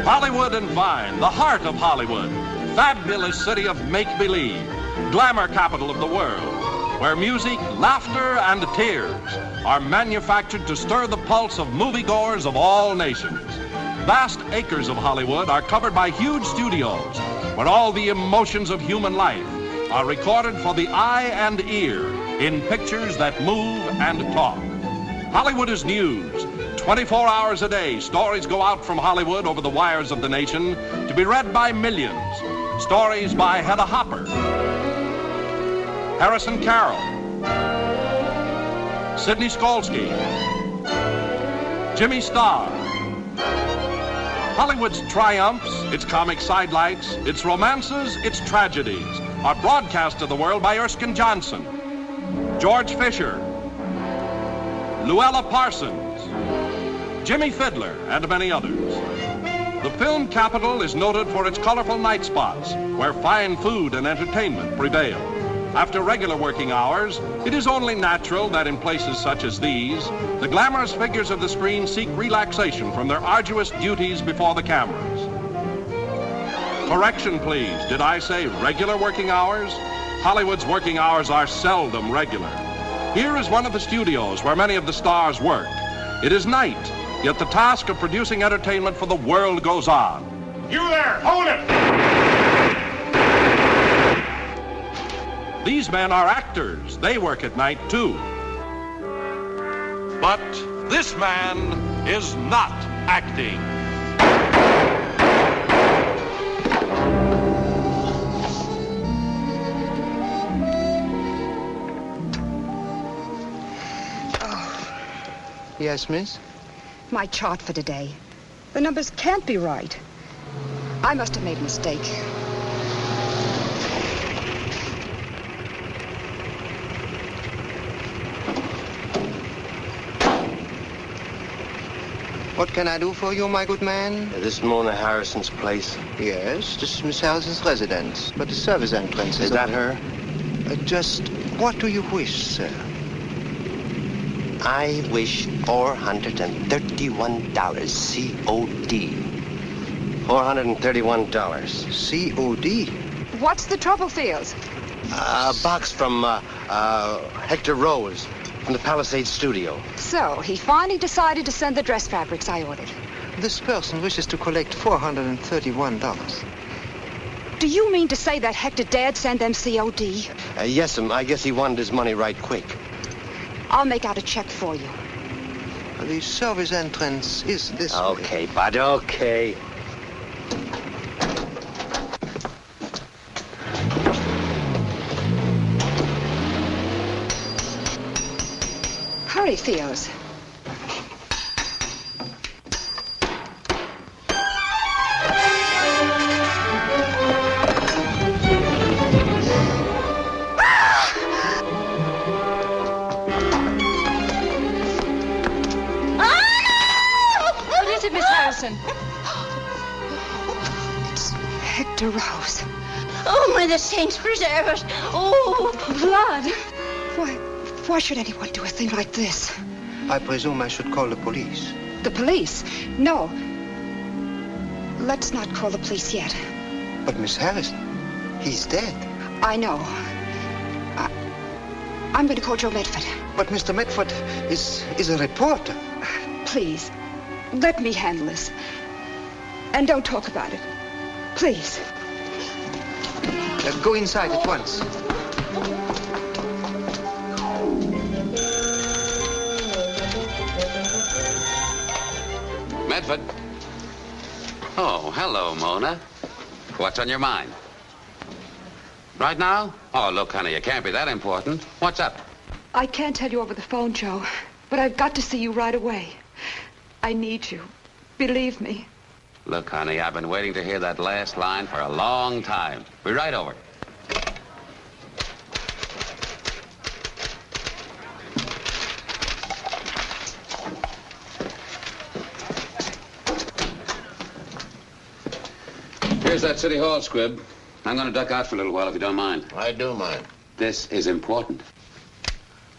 Hollywood and Vine, the heart of Hollywood, fabulous city of make-believe, glamour capital of the world, where music, laughter, and tears are manufactured to stir the pulse of moviegoers of all nations. Vast acres of Hollywood are covered by huge studios, where all the emotions of human life are recorded for the eye and ear in pictures that move and talk. Hollywood is news. 24 hours a day, stories go out from Hollywood over the wires of the nation to be read by millions. Stories by Hedda Hopper, Harrison Carroll, Sidney Skolsky, Jimmy Starr. Hollywood's triumphs, its comic sidelights, its romances, its tragedies are broadcast to the world by Erskine Johnson, George Fisher, Luella Parsons, Jimmy Fiddler, and many others. The film capital is noted for its colorful night spots, where fine food and entertainment prevail. After regular working hours, it is only natural that in places such as these, the glamorous figures of the screen seek relaxation from their arduous duties before the cameras. Correction, please. Did I say regular working hours? Hollywood's working hours are seldom regular. Here is one of the studios where many of the stars work. It is night, yet the task of producing entertainment for the world goes on. You there, hold it! These men are actors. They work at night, too. But this man is not acting. Yes, miss? My chart for today. The numbers can't be right. I must have made a mistake. What can I do for you, my good man? This is Mona Harrison's place. Yes, this is Miss Harrison's residence, but the service entrance Is that her? Just what do you wish, sir? I wish $431 C.O.D. $431. C.O.D.? What's the trouble, Fields? A box from Hector Rose from the Palisades studio. So, he finally decided to send the dress fabrics I ordered. This person wishes to collect $431. Do you mean to say that Hector dared send them C.O.D.? Yes, I guess he wanted his money right quick. I'll make out a check for you. The service entrance is this way. Okay, bud, okay. Hurry, Fields. It's Hector Rose. Oh, may the saints preserve us. Oh, blood. Why should anyone do a thing like this? I presume I should call the police. The police? No. Let's not call the police yet. But Miss Harrison, he's dead. I know. I'm going to call Joe Medford. But Mr. Medford is a reporter. Please, let me handle this. And don't talk about it. Please. Go inside at once. Medford. Oh, hello, Mona. What's on your mind? Right now? Oh, look, honey, you can't be that important. What's up? I can't tell you over the phone, Joe, but I've got to see you right away. I need you. Believe me. Look, honey, I've been waiting to hear that last line for a long time. Be right over. Here's that City Hall squib. I'm going to duck out for a little while if you don't mind. I do mind. This is important.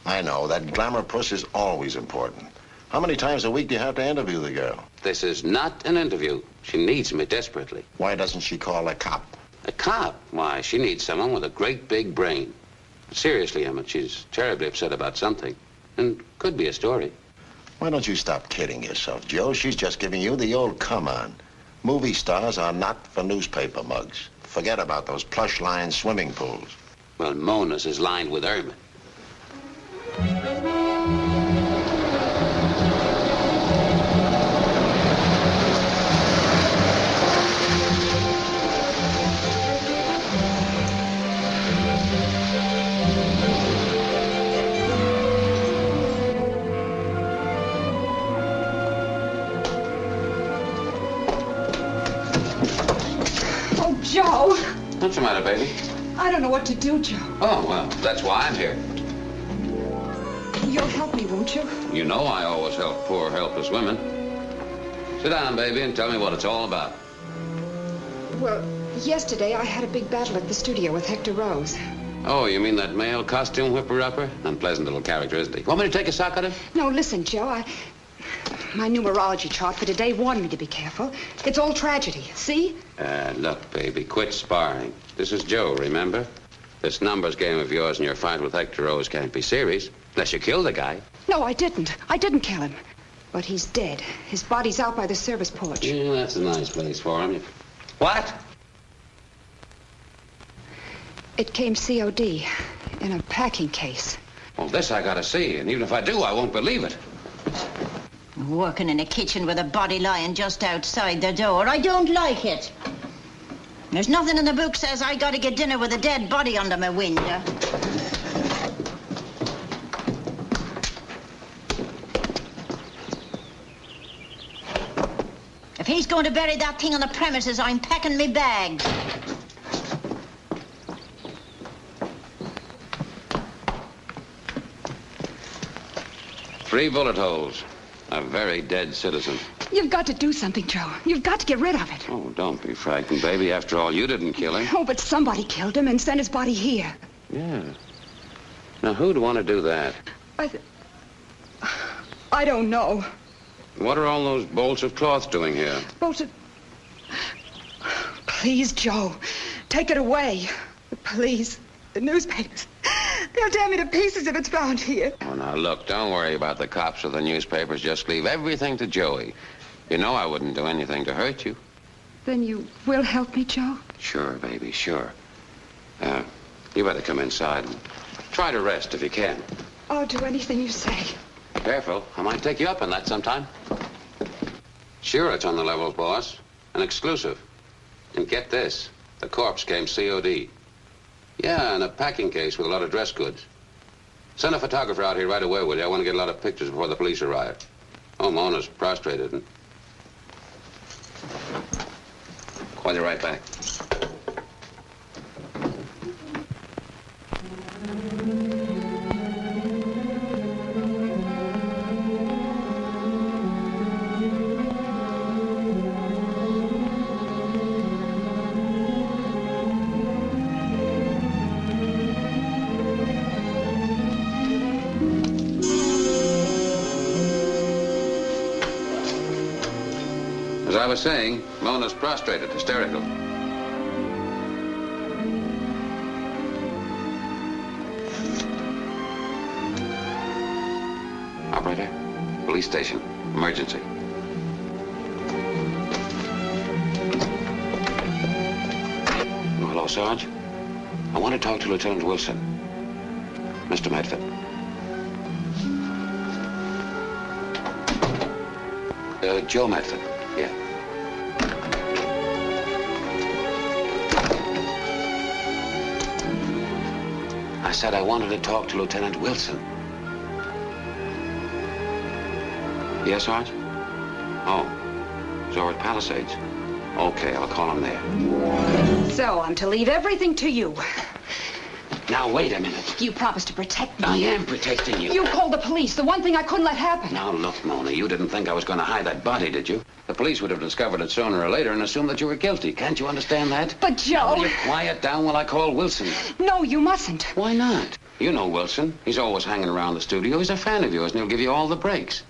I know. That glamour puss is always important. How many times a week do you have to interview the girl? This is not an interview. She needs me desperately. Why doesn't she call a cop? A cop? Why, she needs someone with a great big brain. Seriously, Emmett, she's terribly upset about something. And could be a story. Why don't you stop kidding yourself, Joe? She's just giving you the old come on. Movie stars are not for newspaper mugs. Forget about those plush-lined swimming pools. Well, Mona's is lined with ermine. Joe! What's the matter, baby? I don't know what to do, Joe. Oh, well, that's why I'm here. You'll help me, won't you? You know I always help poor, helpless women. Sit down, baby, and tell me what it's all about. Well, yesterday I had a big battle at the studio with Hector Rose. Oh, you mean that male costume whipper-upper? Unpleasant little character, isn't he? Want me to take a sock at him? No, listen, Joe, my numerology chart for today warned me to be careful. It's all tragedy, see? Look, baby, quit sparring. This is Joe, remember? This numbers game of yours and your fight with Hector Rose can't be serious, unless you kill the guy. No, I didn't. I didn't kill him. But he's dead. His body's out by the service porch. Yeah, that's a nice place for him. What? It came C.O.D. in a packing case. Well, this I gotta see, and even if I do, I won't believe it. Working in a kitchen with a body lying just outside the door. I don't like it. There's nothing in the book says I gotta get dinner with a dead body under my window. If he's going to bury that thing on the premises, I'm packing me bags. Three bullet holes. A very dead citizen. You've got to do something, Joe. You've got to get rid of it. Oh, don't be frightened, baby. After all, you didn't kill him. Oh, but somebody killed him and sent his body here. Yeah. Now, who'd want to do that? I don't know. What are all those bolts of cloth doing here? Bolts of... Please, Joe, take it away. Please. The newspapers. They'll tear me to pieces if it's found here. Oh, now, look, don't worry about the cops or the newspapers. Just leave everything to Joey. You know I wouldn't do anything to hurt you. Then you will help me, Joe? Sure, baby, sure. You better come inside and try to rest if you can. I'll do anything you say. Careful. I might take you up on that sometime. Sure, it's on the level, boss. An exclusive. And get this. The corpse came C.O.D. Yeah, in a packing case with a lot of dress goods. Send a photographer out here right away, will you? I want to get a lot of pictures before the police arrive. Oh, Mona's prostrated. And... Call you right back. As I was saying, Mona's prostrated, hysterical. Operator, police station, emergency. Oh, hello, Sarge. I want to talk to Lieutenant Wilson. Mr. Medford. Joe Medford. Yeah. I said I wanted to talk to Lieutenant Wilson. Yes, Sarge? Oh, he's over at Palisades. Okay, I'll call him there. So I'm to leave everything to you. Now, wait a minute. You promised to protect me. I am protecting you. You called the police, the one thing I couldn't let happen. Now, look, Mona, you didn't think I was going to hide that body, did you? The police would have discovered it sooner or later and assumed that you were guilty. Can't you understand that? But, Joe... Will you quiet down while I call Wilson? No, you mustn't. Why not? You know Wilson. He's always hanging around the studio. He's a fan of yours, and he'll give you all the breaks.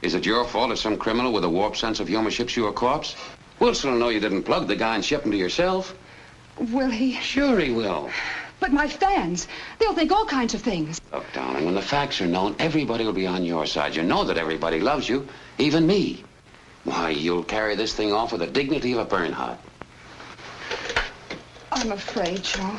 Is it your fault if some criminal with a warped sense of humor ships you a corpse? Wilson will know you didn't plug the guy and ship him to yourself. Will he? Sure he will. But my fans, they'll think all kinds of things. Look, darling, when the facts are known, everybody will be on your side. You know that everybody loves you, even me. Why, you'll carry this thing off with the dignity of a Bernhardt. I'm afraid, Joe.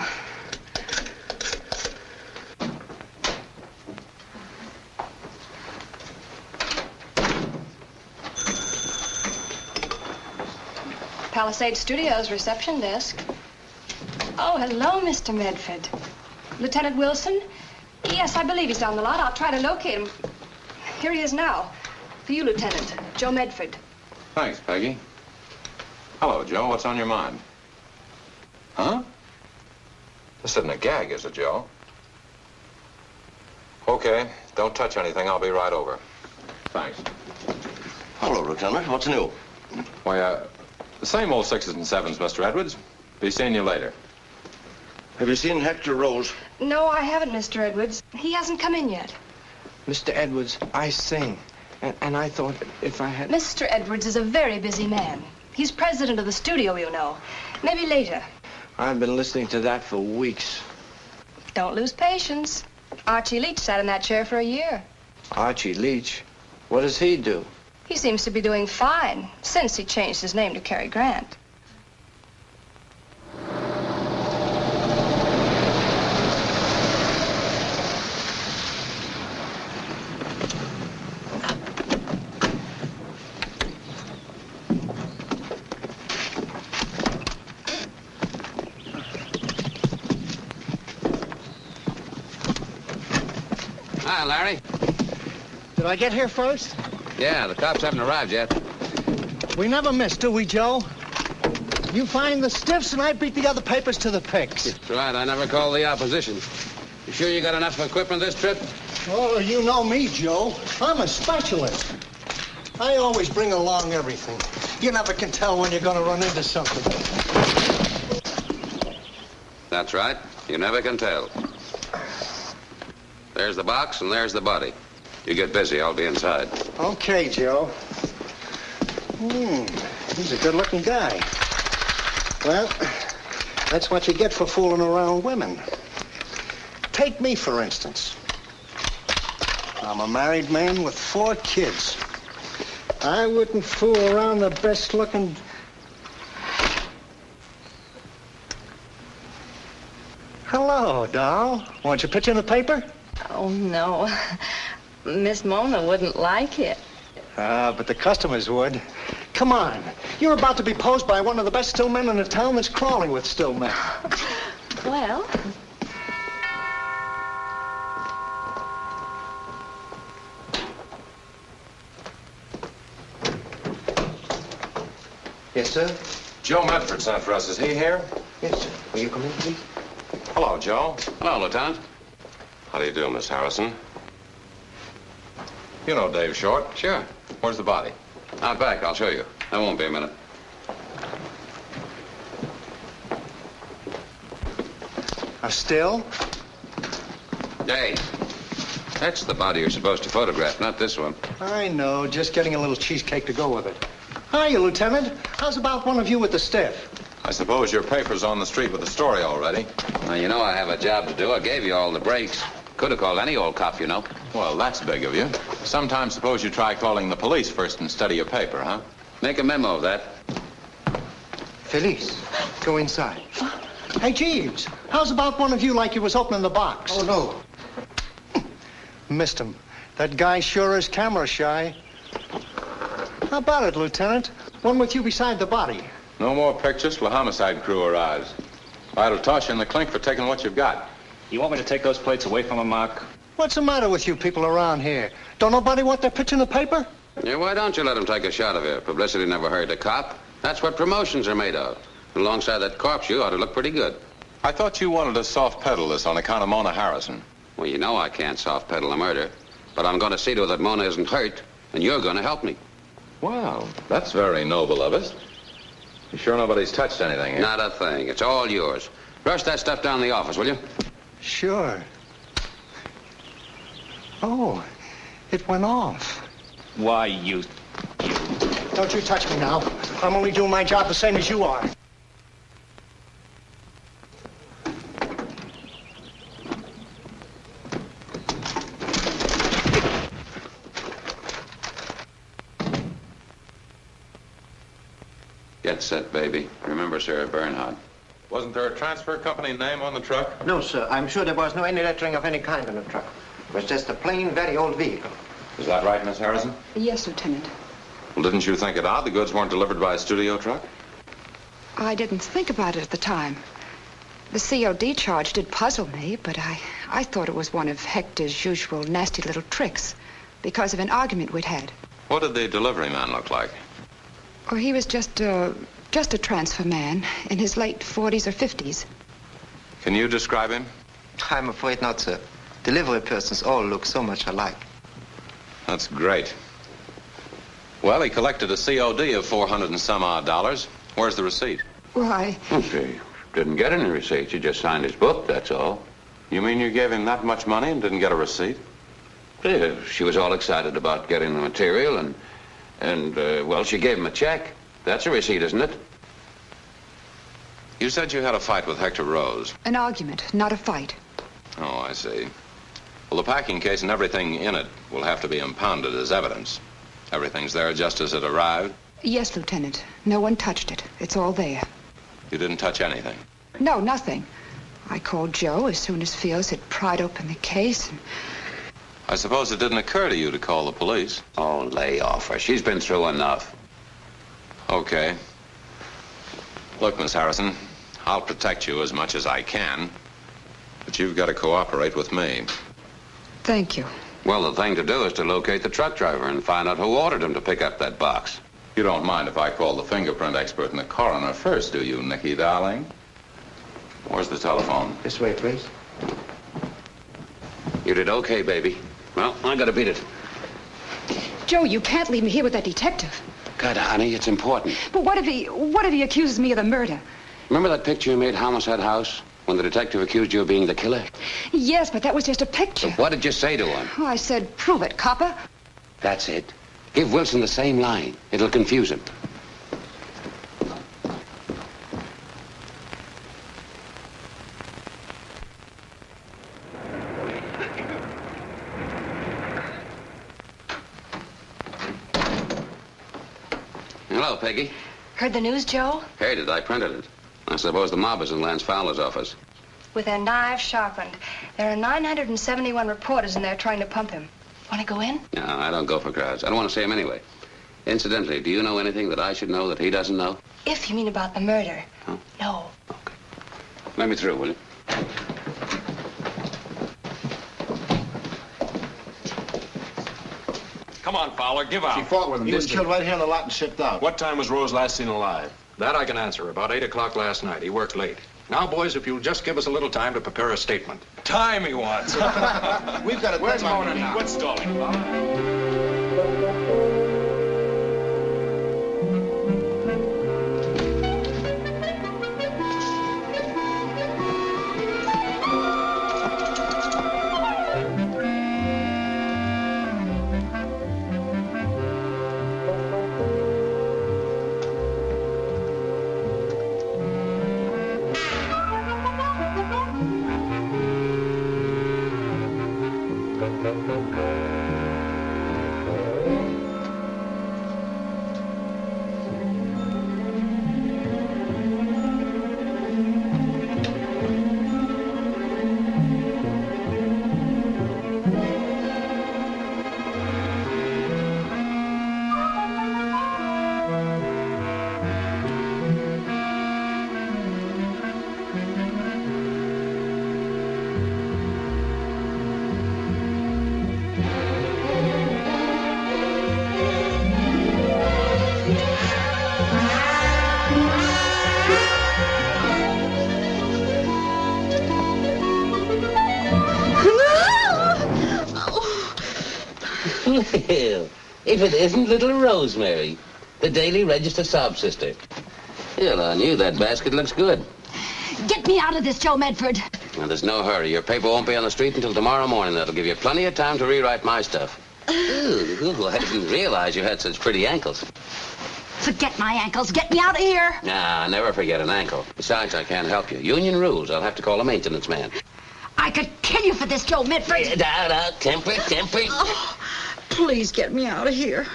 Palisade Studios reception desk. Oh, hello, Mr. Medford. Lieutenant Wilson? Yes, I believe he's down the lot. I'll try to locate him. Here he is now. For you, Lieutenant. Joe Medford. Thanks, Peggy. Hello, Joe. What's on your mind? Huh? This isn't a gag, is it, Joe? Okay. Don't touch anything. I'll be right over. Thanks. Hello, Lieutenant. What's new? Why, the same old 6s and 7s, Mr. Edwards. Be seeing you later. Have you seen Hector Rose? No, I haven't, Mr. Edwards. He hasn't come in yet. Mr. Edwards, I sing. And I thought if I had... Mr. Edwards is a very busy man. He's president of the studio, you know. Maybe later. I've been listening to that for weeks. Don't lose patience. Archie Leach sat in that chair for a year. Archie Leach? What does he do? He seems to be doing fine since he changed his name to Cary Grant. Hi, Larry. Did I get here first? Yeah, the cops haven't arrived yet. We never miss, do we, Joe? You find the stiffs and I beat the other papers to the picks. That's right, I never call the opposition. You sure you got enough equipment this trip? Oh, you know me, Joe. I'm a specialist. I always bring along everything. You never can tell when you're going to run into something. That's right. You never can tell. There's the box and there's the body. You get busy, I'll be inside. Okay, Joe. He's a good-looking guy. Well, that's what you get for fooling around women. Take me, for instance. I'm a married man with 4 kids. I wouldn't fool around the best-looking... Hello, doll. Want your picture in the paper? Oh, no. Miss Mona wouldn't like it. But the customers would. Come on. You're about to be posed by one of the best still men in the town that's crawling with still men. Well... Yes, sir? Joe Medford sent for us. Is he here? Yes, sir. Will you come in, please? Hello, Joe. Hello, Lieutenant. How do you do, Miss Harrison? You know Dave Short. Sure. Where's the body? Out back, I'll show you. That won't be a minute. A still? Hey, that's the body you're supposed to photograph, not this one. I know. Just getting a little cheesecake to go with it. Hiya, Lieutenant. How's about one of you with the stiff? I suppose your paper's on the street with the story already. Now, you know I have a job to do. I gave you all the breaks. Could have called any old cop, you know. Well, that's big of you. Sometimes suppose you try calling the police first instead of your paper, huh? Make a memo of that. Felice, go inside. Hey, Jeeves, how's about one of you like you was opening the box? Oh, no. Missed him. That guy sure is camera shy. How about it, Lieutenant? One with you beside the body. No more pictures till the homicide crew arrives. I'll toss you in the clink for taking what you've got. You want me to take those plates away from him, Mark? What's the matter with you people around here? Don't nobody want their picture in the paper? Yeah, why don't you let him take a shot of you? Publicity never hurt a cop. That's what promotions are made of. Alongside that corpse, you ought to look pretty good. I thought you wanted to soft pedal this on account of Mona Harrison. Well, you know I can't soft pedal a murder. But I'm going to see to it that Mona isn't hurt, and you're going to help me. Well, that's very noble of us. You sure nobody's touched anything, eh? Not a thing. It's all yours. Rush that stuff down the office, will you? Sure. Oh, it went off. Why, you... Don't you touch me now. I'm only doing my job the same as you are. Get set, baby. Remember Sarah Bernhardt. Wasn't there a transfer company name on the truck? No, sir. I'm sure there was no any lettering of any kind on the truck. It was just a plain, very old vehicle. Is that right, Miss Harrison? Yes, Lieutenant. Well, didn't you think it odd the goods weren't delivered by a studio truck? I didn't think about it at the time. The COD charge did puzzle me, but I thought it was one of Hector's usual nasty little tricks because of an argument we'd had. What did the delivery man look like? Oh, he was just a transfer man in his late 40s or 50s. Can you describe him? I'm afraid not, sir. Delivery persons all look so much alike. That's great. Well, he collected a COD of $400 and some odd. Where's the receipt? Why? Okay. Didn't get any receipt. You just signed his book, that's all. You mean you gave him that much money and didn't get a receipt? Yeah, she was all excited about getting the material and well, she gave him a check. That's a receipt, isn't it? You said you had a fight with Hector Rose. An argument, not a fight. Oh, I see. Well, the packing case and everything in it will have to be impounded as evidence. Everything's there just as it arrived? Yes, Lieutenant. No one touched it. It's all there. You didn't touch anything? No, nothing. I called Joe as soon as Fios had pried open the case and... I suppose it didn't occur to you to call the police. Oh, lay off her. She's been through enough. Okay. Look, Miss Harrison, I'll protect you as much as I can, but you've got to cooperate with me. Thank you. Well, the thing to do is to locate the truck driver and find out who ordered him to pick up that box. You don't mind if I call the fingerprint expert and the coroner first, do you, Nicky, darling? Where's the telephone? This way, please. You did okay, baby. Well, I gotta beat it. Joe, you can't leave me here with that detective. God, honey, it's important. But what if he accuses me of the murder? Remember that picture you made, Homicide House, when the detective accused you of being the killer? Yes, but that was just a picture. So what did you say to him? Oh, I said, prove it, copper. That's it. Give Wilson the same line. It'll confuse him. Hello, Peggy. Heard the news, Joe? Heard it. I printed it. I suppose the mob is in Lance Fowler's office. With their knives sharpened. There are 971 reporters in there trying to pump him. Want to go in? No, I don't go for crowds. I don't want to see him anyway. Incidentally, do you know anything that I should know that he doesn't know? If you mean about the murder. Huh? No. Okay. Let me through, will you? Come on, Fowler, give out. She fought with him. He was killed right here in the lot and shipped out. What time was Rose last seen alive? That I can answer. About 8 o'clock last night. He worked late. Now, boys, if you'll just give us a little time to prepare a statement. Time he wants. We've got a Where's deadline Mona to meet. now? Quit stalling, Fowler. Well, if it isn't little Rosemary, the Daily Register sob sister. Well, on you, that basket looks good. Get me out of this, Joe Medford. Now, there's no hurry. Your paper won't be on the street until tomorrow morning. That'll give you plenty of time to rewrite my stuff. Ooh, I didn't realize you had such pretty ankles. Forget my ankles. Get me out of here. Nah, never forget an ankle. Besides, I can't help you. Union rules. I'll have to call a maintenance man. I could kill you for this, Joe Medford. Temper. Oh, please get me out of here.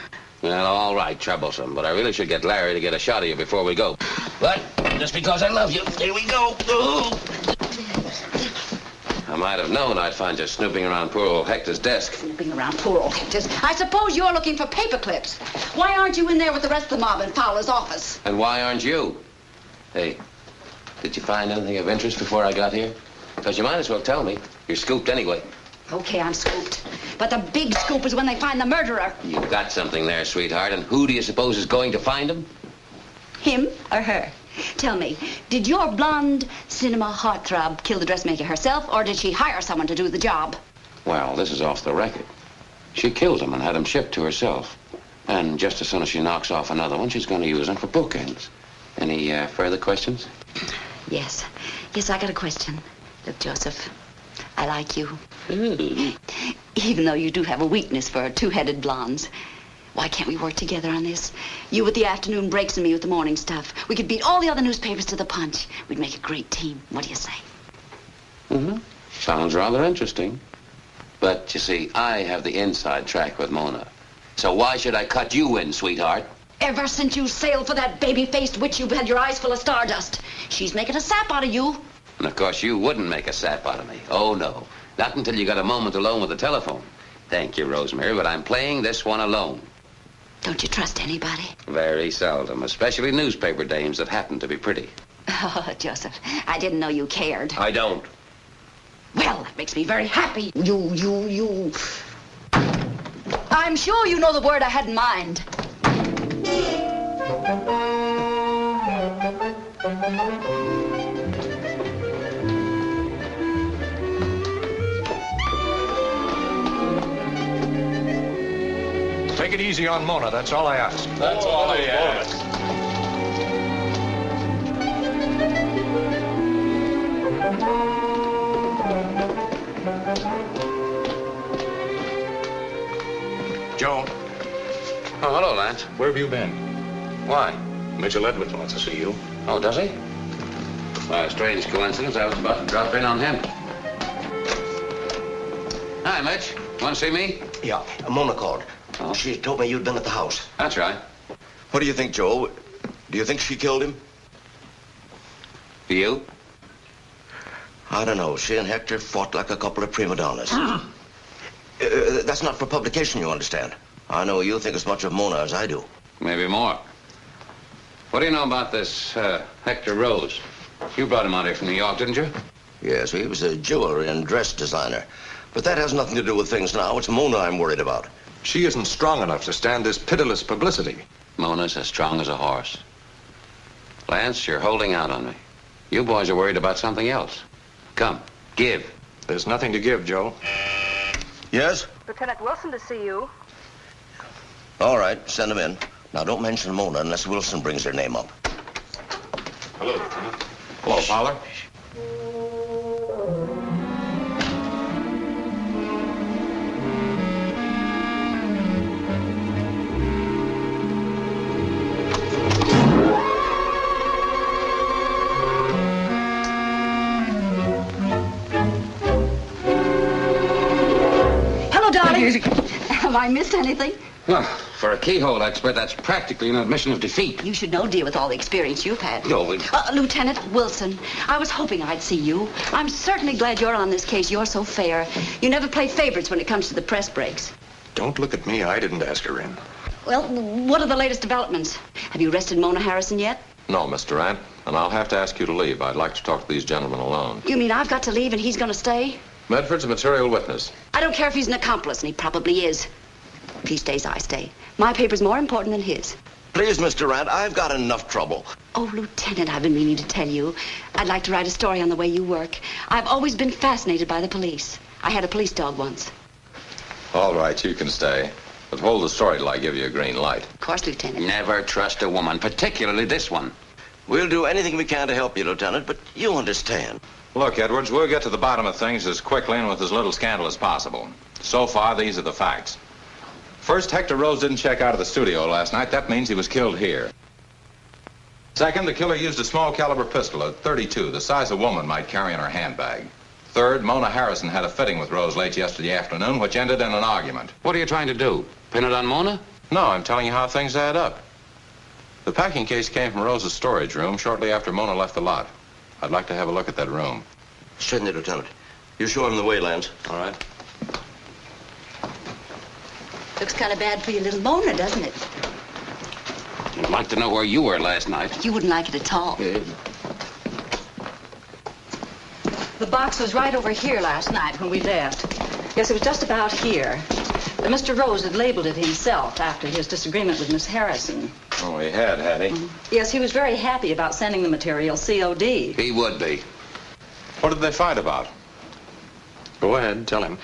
Well, all right, troublesome. But I really should get Larry to get a shot of you before we go. But just because I love you, here we go. Ooh. I might have known I'd find you snooping around poor old Hector's desk. Snooping around poor old Hector's? I suppose you're looking for paper clips. Why aren't you in there with the rest of the mob in Fowler's office? And why aren't you? Hey, did you find anything of interest before I got here? Because you might as well tell me. You're scooped anyway. Okay, I'm scooped. But the big scoop is when they find the murderer. You've got something there, sweetheart. And who do you suppose is going to find him? Him or her? Tell me, did your blonde cinema heartthrob kill the dressmaker herself, or did she hire someone to do the job? Well, this is off the record. She killed him and had him shipped to herself. And just as soon as she knocks off another one, she's going to use him for bookends. Any further questions? Yes, I got a question. Look, Joseph, I like you. Ooh. Even though you do have a weakness for two-headed blondes. Why can't we work together on this? You with the afternoon breaks and me with the morning stuff. We could beat all the other newspapers to the punch. We'd make a great team. What do you say? Mm-hmm. Sounds rather interesting. But, you see, I have the inside track with Mona. So why should I cut you in, sweetheart? Ever since you sailed for that baby-faced witch, you've had your eyes full of stardust. She's making a sap out of you. And, of course, you wouldn't make a sap out of me. Oh, no. Not until you got a moment alone with the telephone. Thank you, Rosemary, but I'm playing this one alone. Don't you trust anybody? Very seldom, especially newspaper dames that happen to be pretty. Oh, Joseph, I didn't know you cared. I don't. Well, that makes me very happy. You. I'm sure you know the word I had in mind. Take it easy on Mona, that's all I ask. That's all I ask. Joan. Oh, hello, Lance. Where have you been? Why? Mitchell Edwards wants to see you. Oh, does he? Well, a strange coincidence. I was about to drop in on him. Hi, Mitch. Want to see me? Yeah, Mona called. Oh. She told me you'd been at the house. That's right. What do you think, Joe? Do you think she killed him? Do you? I don't know. She and Hector fought like a couple of prima donnas. That's not for publication, you understand. I know you think as much of Mona as I do. Maybe more. What do you know about this Hector Rose? You brought him out here from New York, didn't you? Yes, he was a jewelry and dress designer. But that has nothing to do with things now. It's Mona I'm worried about. She isn't strong enough to stand this pitiless publicity. Mona's as strong as a horse. Lance, you're holding out on me. You boys are worried about something else. Come, give. There's nothing to give, Joe. Yes? Lieutenant Wilson to see you. All right, send him in. Now, don't mention Mona unless Wilson brings her name up. Hello, Lieutenant. Hello, Fowler. Hello, darling. Have I missed anything? Well, for a keyhole expert, that's practically an admission of defeat. You should know, dear, with all the experience you've had. No, Lieutenant Wilson, I was hoping I'd see you. I'm certainly glad you're on this case. You're so fair. You never play favorites when it comes to the press breaks. Don't look at me. I didn't ask her in. Well, what are the latest developments? Have you arrested Mona Harrison yet? No, Miss Durant, and I'll have to ask you to leave. I'd like to talk to these gentlemen alone. You mean I've got to leave and he's going to stay? Medford's a material witness. I don't care if he's an accomplice, and he probably is. If he stays, I stay. My paper's more important than his. Please, Miss Durant, I've got enough trouble. Oh, Lieutenant, I've been meaning to tell you. I'd like to write a story on the way you work. I've always been fascinated by the police. I had a police dog once. All right, you can stay. But hold the story till I give you a green light. Of course, Lieutenant. Never trust a woman, particularly this one. We'll do anything we can to help you, Lieutenant, but you understand. Look, Edwards, we'll get to the bottom of things as quickly and with as little scandal as possible. So far, these are the facts. First, Hector Rose didn't check out of the studio last night. That means he was killed here. Second, the killer used a small caliber pistol, a .32, the size a woman might carry in her handbag. Third, Mona Harrison had a fitting with Rose late yesterday afternoon, which ended in an argument. What are you trying to do? Pin it on Mona? No, I'm telling you how things add up. The packing case came from Rose's storage room shortly after Mona left the lot. I'd like to have a look at that room. Certainly, Lieutenant. You show him the way, Lance. All right. Looks kind of bad for your little Mona, doesn't it? I'd like to know where you were last night. You wouldn't like it at all. The box was right over here last night when we left. Yes, it was just about here. Mr. Rose had labeled it himself after his disagreement with Miss Harrison. Oh, he had he? Yes, he was very happy about sending the material C.O.D. He would be. What did they fight about? Go ahead, tell him.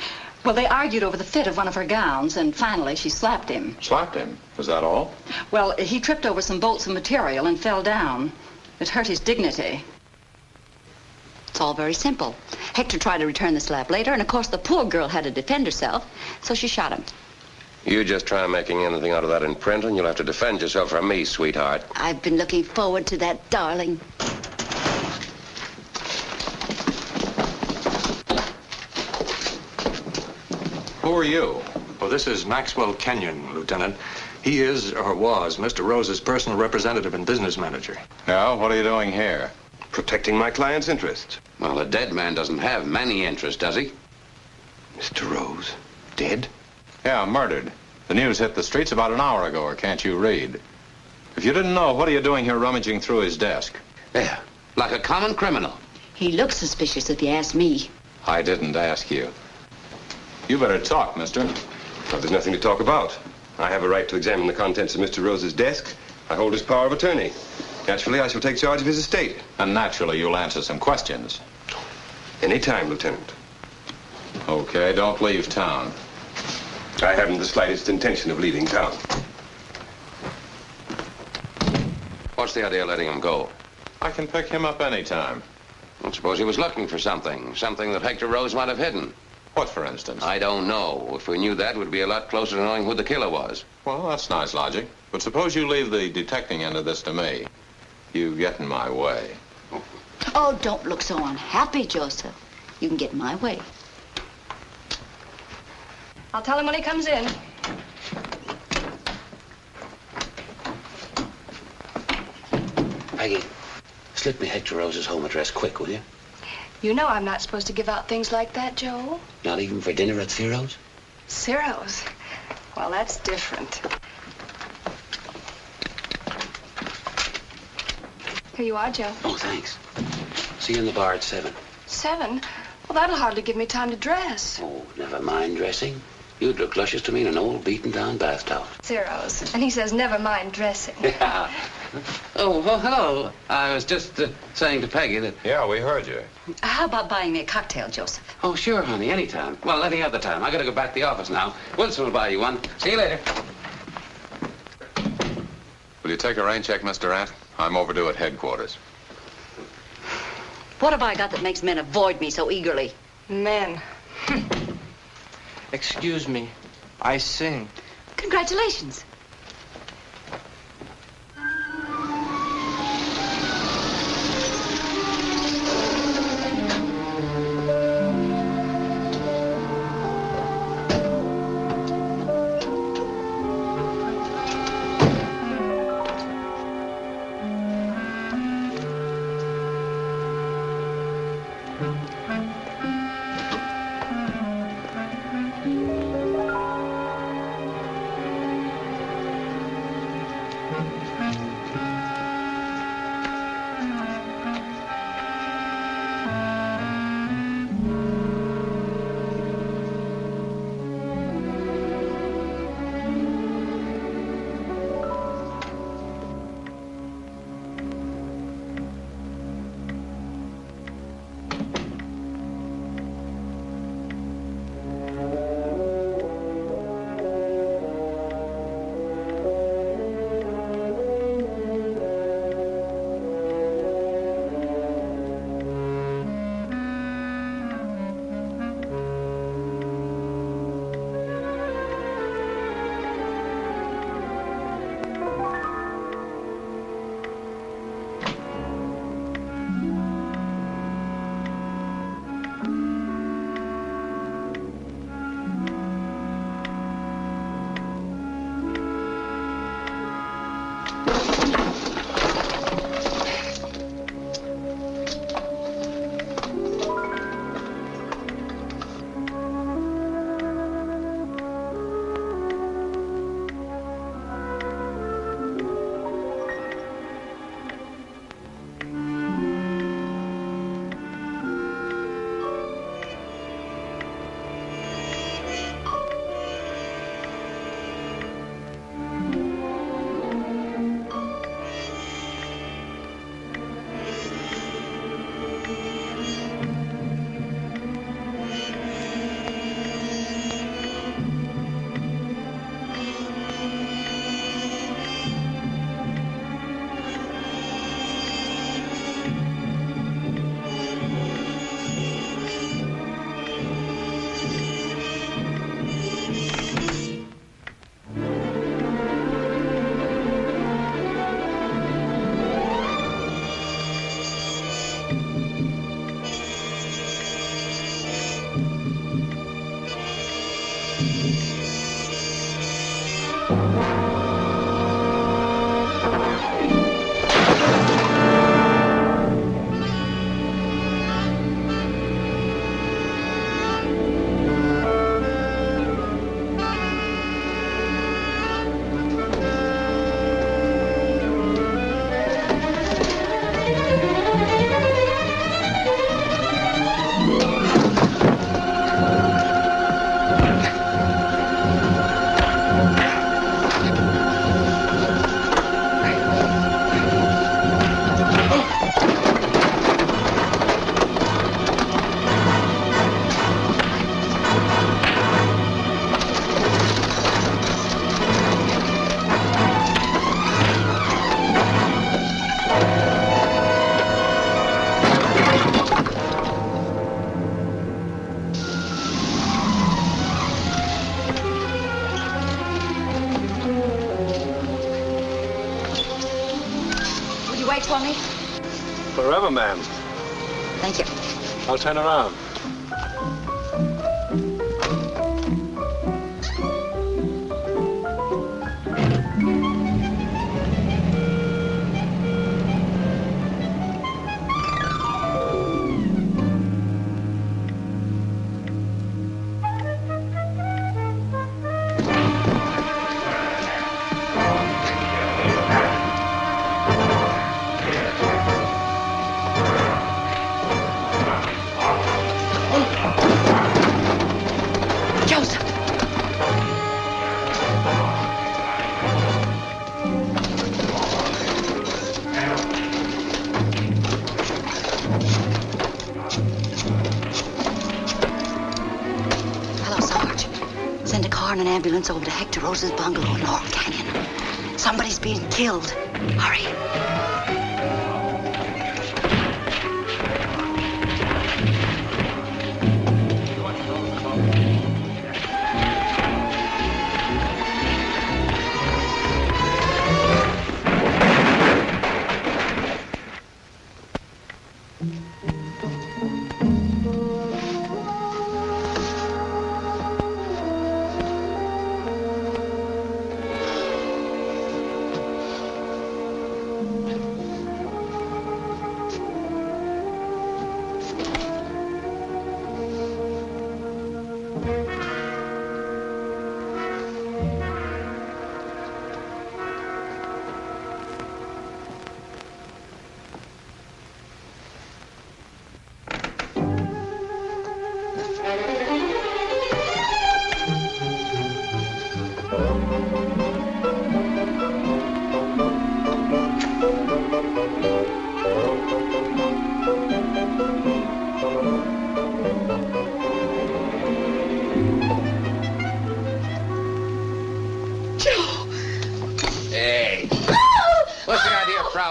Well, they argued over the fit of one of her gowns, and finally she slapped him. Slapped him? Was that all? Well, he tripped over some bolts of material and fell down. It hurt his dignity. It's all very simple. Hector tried to return the slap later, and of course the poor girl had to defend herself, so she shot him. You just try making anything out of that in print, and you'll have to defend yourself from me, sweetheart. I've been looking forward to that, darling. Who are you? Well, this is Maxwell Kenyon, Lieutenant. He is, or was, Mr. Rose's personal representative and business manager. Yeah, what are you doing here? Protecting my client's interests. Well, a dead man doesn't have many interests, does he? Mr. Rose, dead? Yeah, murdered. The news hit the streets about an hour ago, or can't you read? If you didn't know, what are you doing here rummaging through his desk? Yeah, like a common criminal. He looks suspicious if you ask me. I didn't ask you. You better talk, mister. Well, there's nothing to talk about. I have a right to examine the contents of Mr. Rose's desk. I hold his power of attorney. Naturally, I shall take charge of his estate. And naturally, you'll answer some questions. Any time, Lieutenant. Okay, don't leave town. I haven't the slightest intention of leaving town. What's the idea of letting him go? I can pick him up any time. I suppose he was looking for something that Hector Rose might have hidden. What, for instance? I don't know. If we knew that, we'd be a lot closer to knowing who the killer was. Well, that's nice logic. But suppose you leave the detecting end of this to me. You get in my way. Oh, don't look so unhappy, Joseph. You can get my way. I'll tell him when he comes in. Peggy, slip me Hector Rose's home address quick, will you? You know I'm not supposed to give out things like that, Joe. Not even for dinner at Ciro's? Ciro's? Well, that's different. Here you are, Joe. Oh, thanks. See you in the bar at 7. 7? Well, that'll hardly give me time to dress. Oh, never mind dressing. You'd look luscious to me in an old beaten-down bath towel. Ciro's. And he says, never mind dressing. Yeah. Oh, well, hello. I was just saying to Peggy that... Yeah, we heard you. How about buying me a cocktail, Joseph? Oh, sure, honey, anytime. Well, any other time. I gotta go back to the office now. Wilson will buy you one. See you later. Will you take a rain check, Mr. Ant? I'm overdue at headquarters. What have I got that makes men avoid me so eagerly? Men. Excuse me. I sing. Congratulations. Wait for me? Forever, ma'am. Thank you. I'll turn around. An ambulance over to Hector Rose's bungalow in Laurel Canyon. Somebody's being killed. Hurry.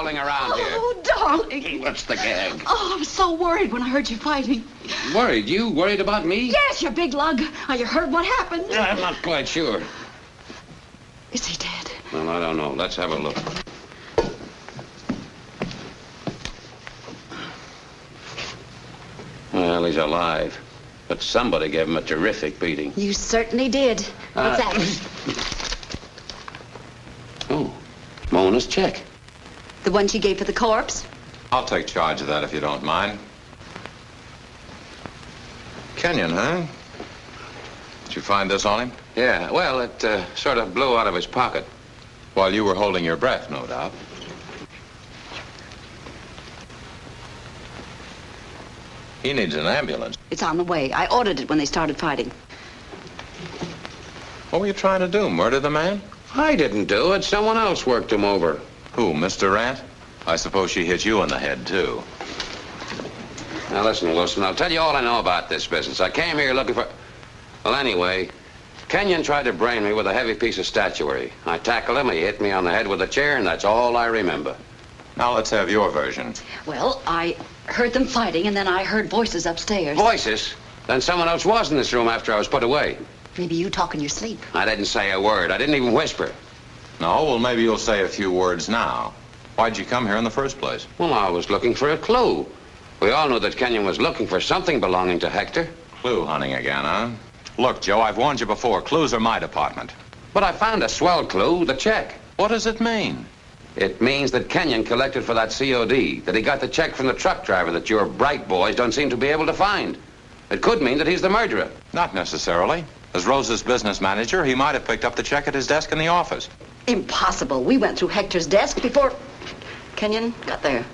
Around here. Oh, darling. What's the gag? Oh, I was so worried when I heard you fighting. Worried? You worried about me? Yes, you big lug. You heard what happened? I'm not quite sure. Is he dead? Well, I don't know. Let's have a look. Well, he's alive. But somebody gave him a terrific beating. You certainly did. What's that? Oh, Mona's check. The one she gave for the corpse? I'll take charge of that if you don't mind. Kenyon, huh? Did you find this on him? Yeah, well, it sort of blew out of his pocket. While you were holding your breath, no doubt. He needs an ambulance. It's on the way. I ordered it when they started fighting. What were you trying to do, murder the man? I didn't do it. Someone else worked him over. Who, Mr. Rant? I suppose she hit you in the head, too. Now, listen, Wilson, I'll tell you all I know about this business. I came here looking for... Well, anyway, Kenyon tried to brain me with a heavy piece of statuary. I tackled him, he hit me on the head with a chair, and that's all I remember. Now, let's have your version. Well, I heard them fighting, and then I heard voices upstairs. Voices? Then someone else was in this room after I was put away. Maybe you talk in your sleep. I didn't say a word. I didn't even whisper. No, well, maybe you'll say a few words now. Why'd you come here in the first place? Well, I was looking for a clue. We all knew that Kenyon was looking for something belonging to Hector. Clue hunting again, huh? Look, Joe, I've warned you before. Clues are my department. But I found a swell clue, the check. What does it mean? It means that Kenyon collected for that COD, that he got the check from the truck driver that your bright boys don't seem to be able to find. It could mean that he's the murderer. Not necessarily. As Rose's business manager, he might have picked up the check at his desk in the office. Impossible. We went through Hector's desk before Kenyon got there.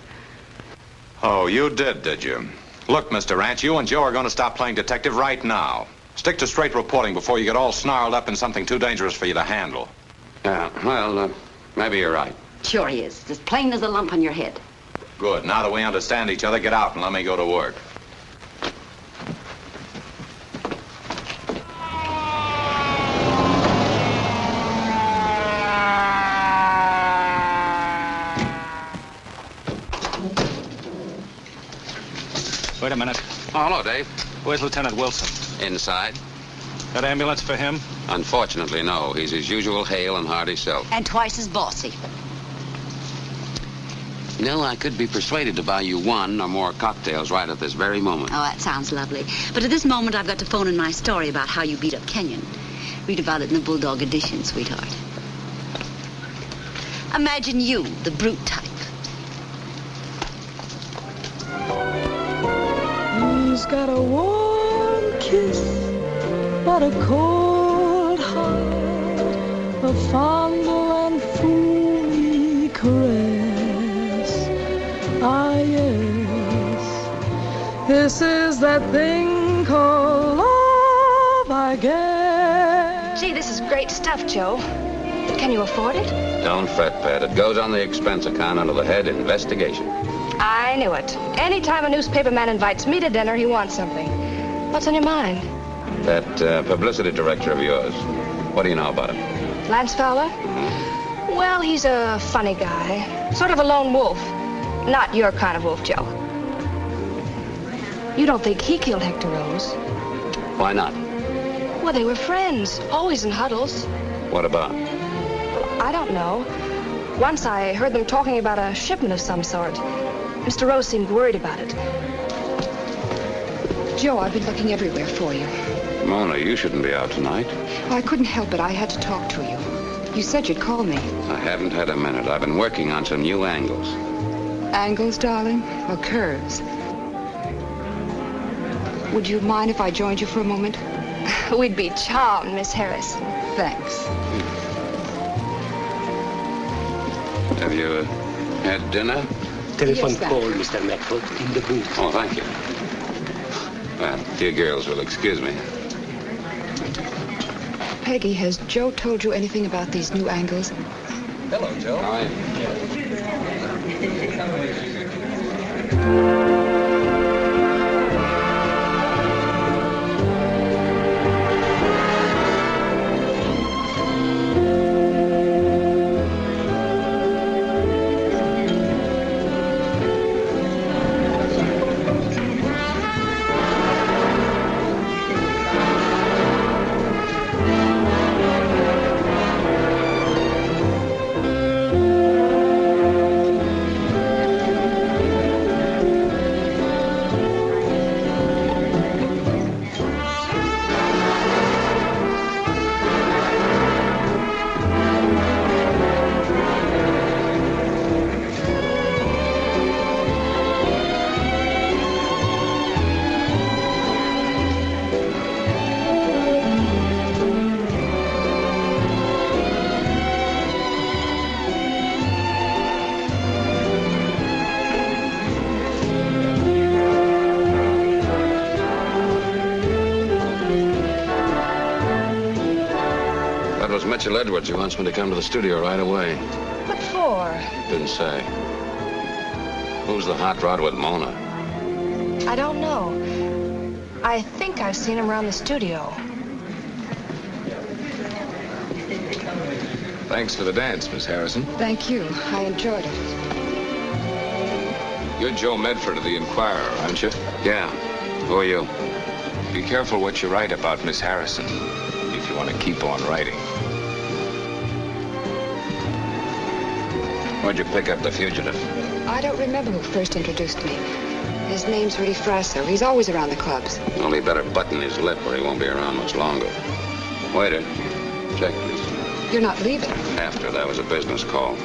Oh, you did you? Look, Mr. Ranch, you and Joe are going to stop playing detective right now. Stick to straight reporting before you get all snarled up in something too dangerous for you to handle. Yeah, well, maybe you're right. Sure he is. It's as plain as a lump on your head. Good. Now that we understand each other, get out and let me go to work. Wait a minute. Oh, hello, Dave. Where's Lieutenant Wilson? Inside. That ambulance for him? Unfortunately, no. He's his usual hale and hearty self. And twice as bossy. You know, I could be persuaded to buy you one or more cocktails right at this very moment. Oh, that sounds lovely. But at this moment, I've got to phone in my story about how you beat up Kenyon. Read about it in the Bulldog edition, sweetheart. Imagine you, the brute type. He's got a warm kiss, but a cold heart, a fondle and foolly caress. Ah, yes, this is that thing called love, I guess. Gee, this is great stuff, Joe. Can you afford it? Don't fret, Pat. It goes on the expense account under the head investigation. I knew it. Anytime a newspaper man invites me to dinner, he wants something. What's on your mind? That publicity director of yours. What do you know about him? Lance Fowler? Mm-hmm. Well, he's a funny guy. Sort of a lone wolf. Not your kind of wolf, Joe. You don't think he killed Hector Rose? Why not? Well, they were friends. Always in huddles. What about? I don't know. Once I heard them talking about a shipment of some sort. Mr. Rose seemed worried about it. Joe, I've been looking everywhere for you. Mona, you shouldn't be out tonight. Well, I couldn't help it. I had to talk to you. You said you'd call me. I haven't had a minute. I've been working on some new angles. Angles, darling? Or curves? Would you mind if I joined you for a moment? We'd be charmed, Miss Harris. Thanks. Have you had dinner? Telephone Yes, call, Mr. Medford, in the booth. Oh, thank you. Well, you girls will excuse me. Peggy, has Joe told you anything about these new angles? Hello, Joe. Hi. Mitchell Edwards, he wants me to come to the studio right away. What for? Didn't say. Who's the hot rod with Mona? I don't know. I think I've seen him around the studio. Thanks for the dance, Miss Harrison. Thank you. I enjoyed it. You're Joe Medford of the Inquirer, aren't you? Yeah. Who are you? Be careful what you write about Miss Harrison, if you want to keep on writing. Where'd you pick up the fugitive? I don't remember who first introduced me. His name's Rudy Frasso. He's always around the clubs. Only better button his lip or he won't be around much longer. Waiter, check, please. You're not leaving. After that was a business call.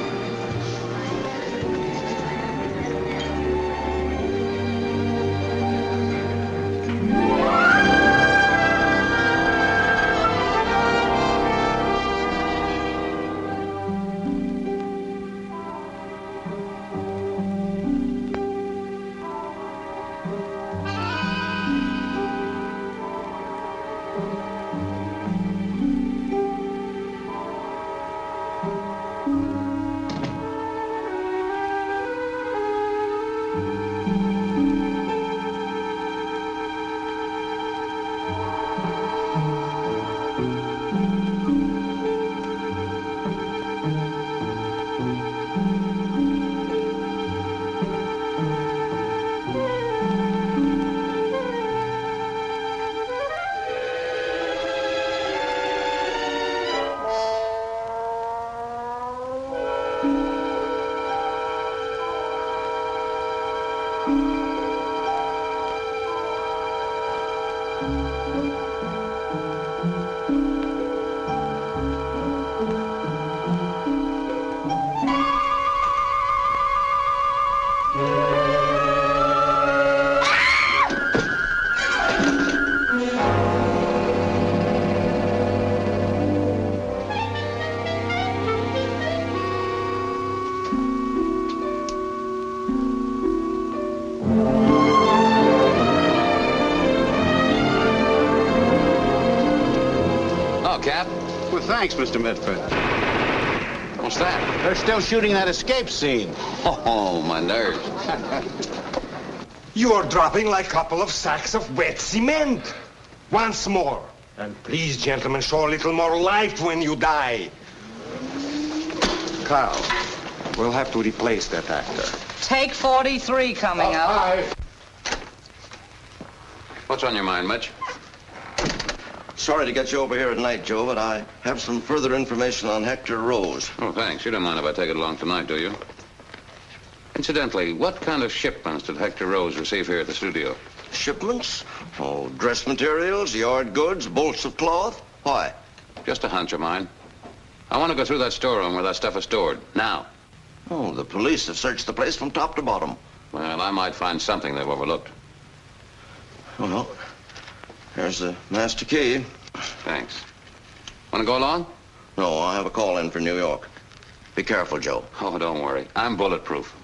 Cap? Well, thanks, Mr. Medford. What's that? They're still shooting that escape scene. Oh, my nerves. You're dropping like a couple of sacks of wet cement. Once more. And please, gentlemen, show a little more life when you die. Carl, we'll have to replace that actor. Take 43 coming up. What's on your mind, Mitch? Sorry to get you over here at night, Joe, but I have some further information on Hector Rose. Oh, thanks. You don't mind if I take it along tonight, do you? Incidentally, what kind of shipments did Hector Rose receive here at the studio? Shipments? Oh, dress materials, yard goods, bolts of cloth. Why? Just a hunch of mine. I want to go through that storeroom where that stuff is stored. Now. Oh, the police have searched the place from top to bottom. Well, I might find something they've overlooked. Well, here's the master key. Thanks. Want to go along? No, I have a call in for New York. Be careful, Joe. Oh, don't worry. I'm bulletproof.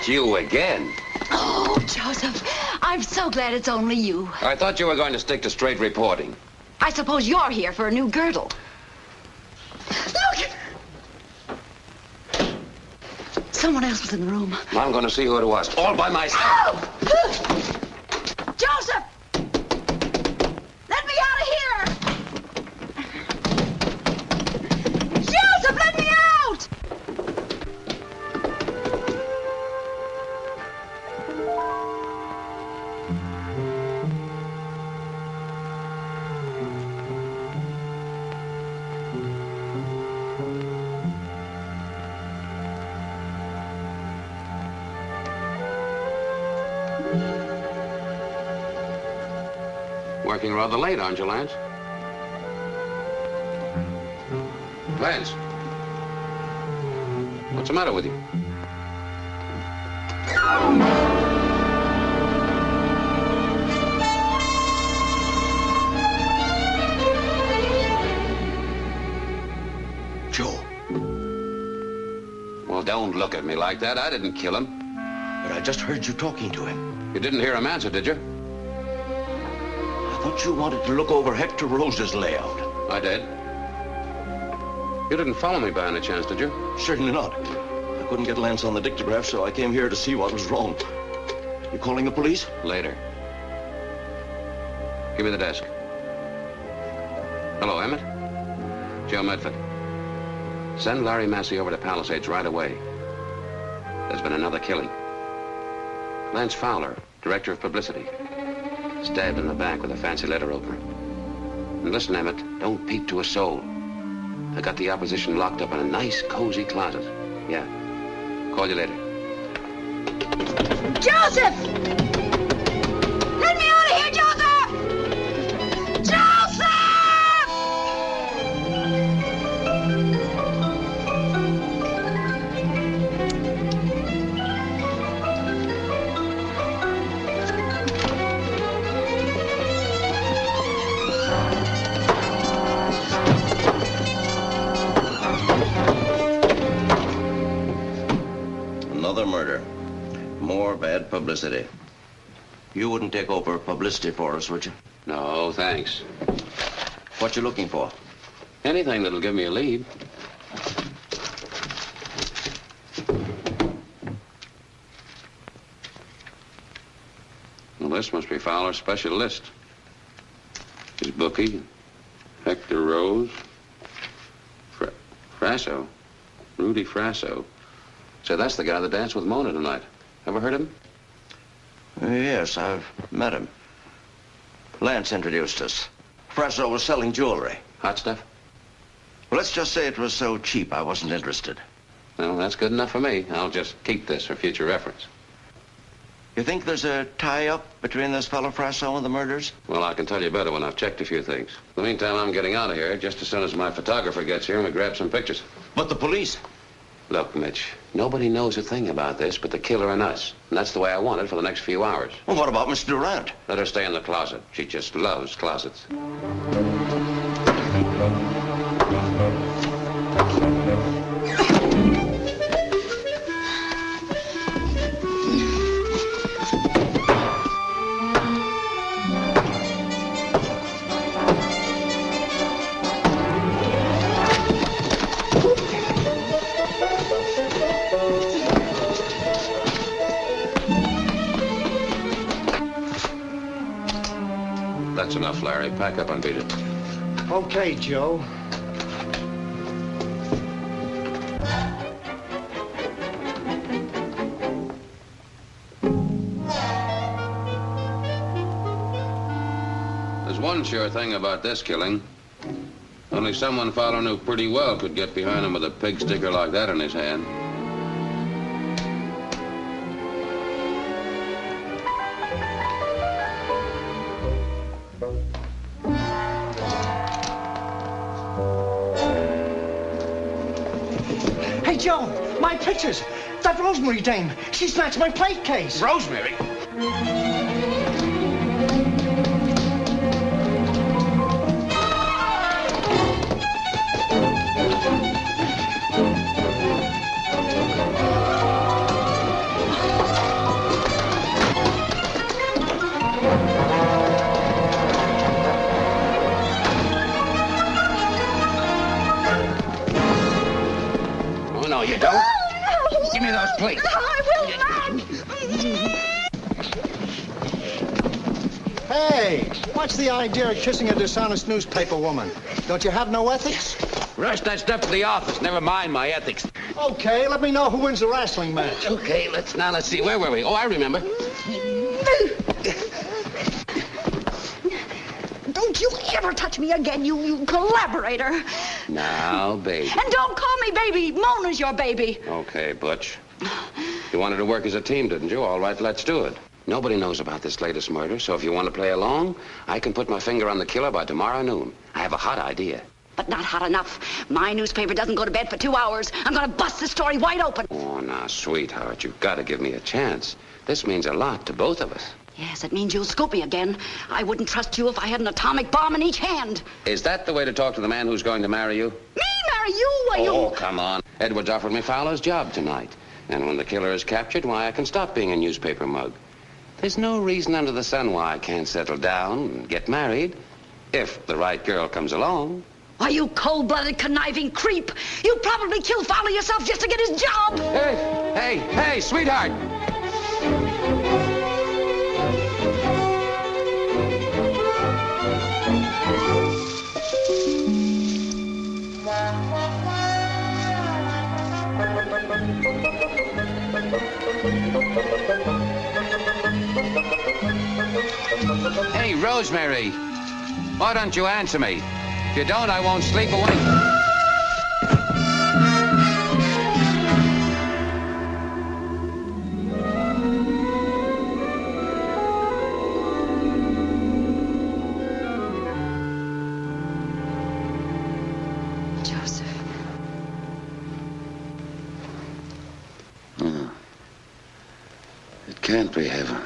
It's you again. Oh, Joseph, I'm so glad it's only you. I thought you were going to stick to straight reporting. I suppose you're here for a new girdle. Look! Someone else was in the room. I'm going to see who it was, all by myself. Oh! Joseph! Let me out of here! Joseph, let me out! Working rather late, aren't you, Lance? Lance! What's the matter with you? Joe. Well, don't look at me like that. I didn't kill him. But I just heard you talking to him. You didn't hear him answer, did you? I thought you wanted to look over Hector Rose's layout. I did. You didn't follow me by any chance, did you? Certainly not. I couldn't get Lance on the dictograph, so I came here to see what was wrong. You calling the police? Later. Give me the desk. Hello, Emmett? Joe Medford. Send Larry Massey over to Palisades right away. There's been another killing. Lance Fowler, director of publicity. Stabbed in the back with a fancy letter opener. And listen, Emmett, don't peep to a soul. I got the opposition locked up in a nice, cozy closet. Yeah. Call you later. Joseph! Let me out of here, Joseph! Joseph! Another murder. More bad publicity. You wouldn't take over publicity for us, would you? No, thanks. What you looking for? Anything that'll give me a lead. Well, this must be Fowler's special list. His bookie, Hector Rose, Frasso, Rudy Frasso. So that's the guy that danced with Mona tonight. Ever heard of him? Yes, I've met him. Lance introduced us. Frasso was selling jewelry. Hot stuff? Well, let's just say it was so cheap I wasn't interested. Well, that's good enough for me. I'll just keep this for future reference. You think there's a tie-up between this fellow Frasso and the murders? Well, I can tell you better when I've checked a few things. In the meantime, I'm getting out of here just as soon as my photographer gets here and we grab some pictures. But the police? Look, Mitch, nobody knows a thing about this but the killer and us. And that's the way I want it for the next few hours. Well, what about Miss Durant? Let her stay in the closet. She just loves closets. That's enough, Larry. Pack up and beat it. Okay, Joe. There's one sure thing about this killing. Only someone Fowler knew pretty well could get behind him with a pig sticker like that in his hand. Hey, Joan, my pictures. That Rosemary dame. She snatched my plate case. Rosemary? Hey, what's the idea of kissing a dishonest newspaper woman? Don't you have no ethics? Rest that stuff to the office. Never mind my ethics. Okay, let me know who wins the wrestling match. Okay, let's see. Where were we? Oh, I remember. Don't you ever touch me again, you collaborator. Now, baby. And don't call me baby. Mona's your baby. Okay, Butch. You wanted to work as a team, didn't you? All right, let's do it. Nobody knows about this latest murder, so if you want to play along, I can put my finger on the killer by tomorrow noon. I have a hot idea. But not hot enough. My newspaper doesn't go to bed for 2 hours. I'm going to bust the story wide open. Oh, now, sweetheart, you've got to give me a chance. This means a lot to both of us. Yes, it means you'll scoop me again. I wouldn't trust you if I had an atomic bomb in each hand. Is that the way to talk to the man who's going to marry you? Me marry you? Why, Oh, come on. Edwards offered me Fowler's job tonight. And when the killer is captured, why, I can stop being a newspaper mug. There's no reason under the sun why I can't settle down and get married, if the right girl comes along. Why, you cold-blooded, conniving creep. You probably killed Fowler yourself just to get his job. Hey, sweetheart. Hey, Rosemary, why don't you answer me? If you don't, I won't sleep a wink. Joseph. Oh. It can't be heaven.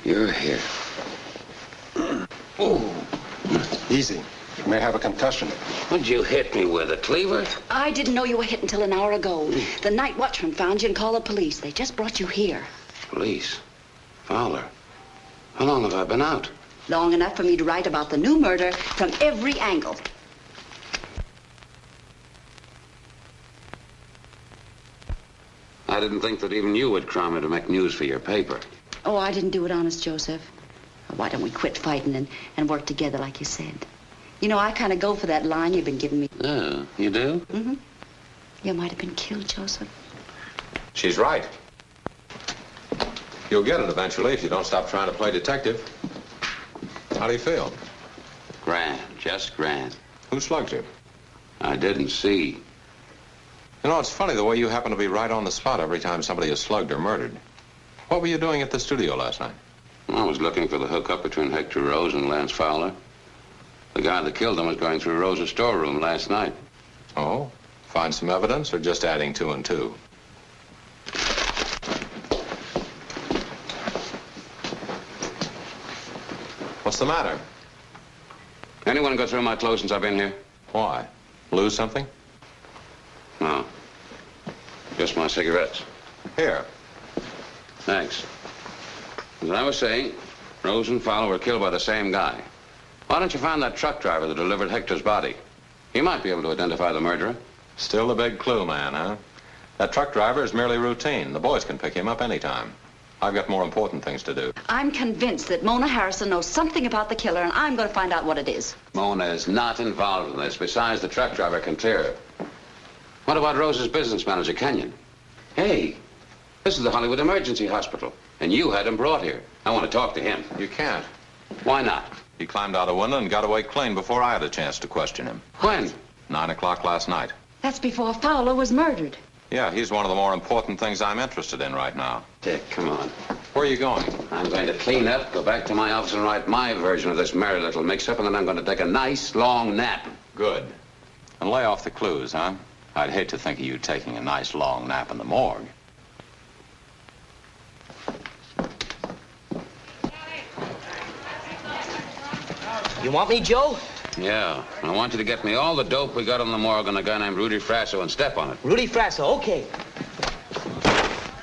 You're here. Oh. Easy. You may have a concussion. What'd you hit me with, a cleaver? I didn't know you were hit until an hour ago. The night watchman found you and called the police. They just brought you here. Police? Fowler? How long have I been out? Long enough for me to write about the new murder from every angle. I didn't think that even you would cram me to make news for your paper. Oh, I didn't do it honest, Joseph. Why don't we quit fighting and work together like you said? You know, I kind of go for that line you've been giving me. Oh, you do? Mm-hmm. You might have been killed, Joseph. She's right. You'll get it eventually if you don't stop trying to play detective. How do you feel? Grand, just grand. Who slugged you? I didn't see. You know, it's funny the way you happen to be right on the spot every time somebody is slugged or murdered. What were you doing at the studio last night? I was looking for the hookup between Hector Rose and Lance Fowler. The guy that killed him was going through Rose's storeroom last night. Oh? Find some evidence or just adding 2 and 2? What's the matter? Anyone go through my clothes since I've been here? Why? Lose something? No. Just my cigarettes. Here. Thanks. As I was saying, Rose and Fowler were killed by the same guy. Why don't you find that truck driver that delivered Hector's body? He might be able to identify the murderer. Still the big clue, man, huh? That truck driver is merely routine. The boys can pick him up anytime. I've got more important things to do. I'm convinced that Mona Harrison knows something about the killer, and I'm going to find out what it is. Mona is not involved in this. Besides, the truck driver can clear her. What about Rose's business manager, Kenyon? Hey, this is the Hollywood Emergency Hospital, and you had him brought here. I want to talk to him. You can't. Why not? He climbed out a window and got away clean before I had a chance to question him. When? 9 o'clock last night. That's before Fowler was murdered. Yeah, he's one of the more important things I'm interested in right now. Dick, come on. Where are you going? I'm going to clean up, go back to my office and write my version of this merry little mix-up, and then I'm going to take a nice, long nap. Good. And lay off the clues, huh? I'd hate to think of you taking a nice, long nap in the morgue. You want me, Joe? Yeah. I want you to get me all the dope we got on the morgue on a guy named Rudy Frasso and step on it. Rudy Frasso, okay.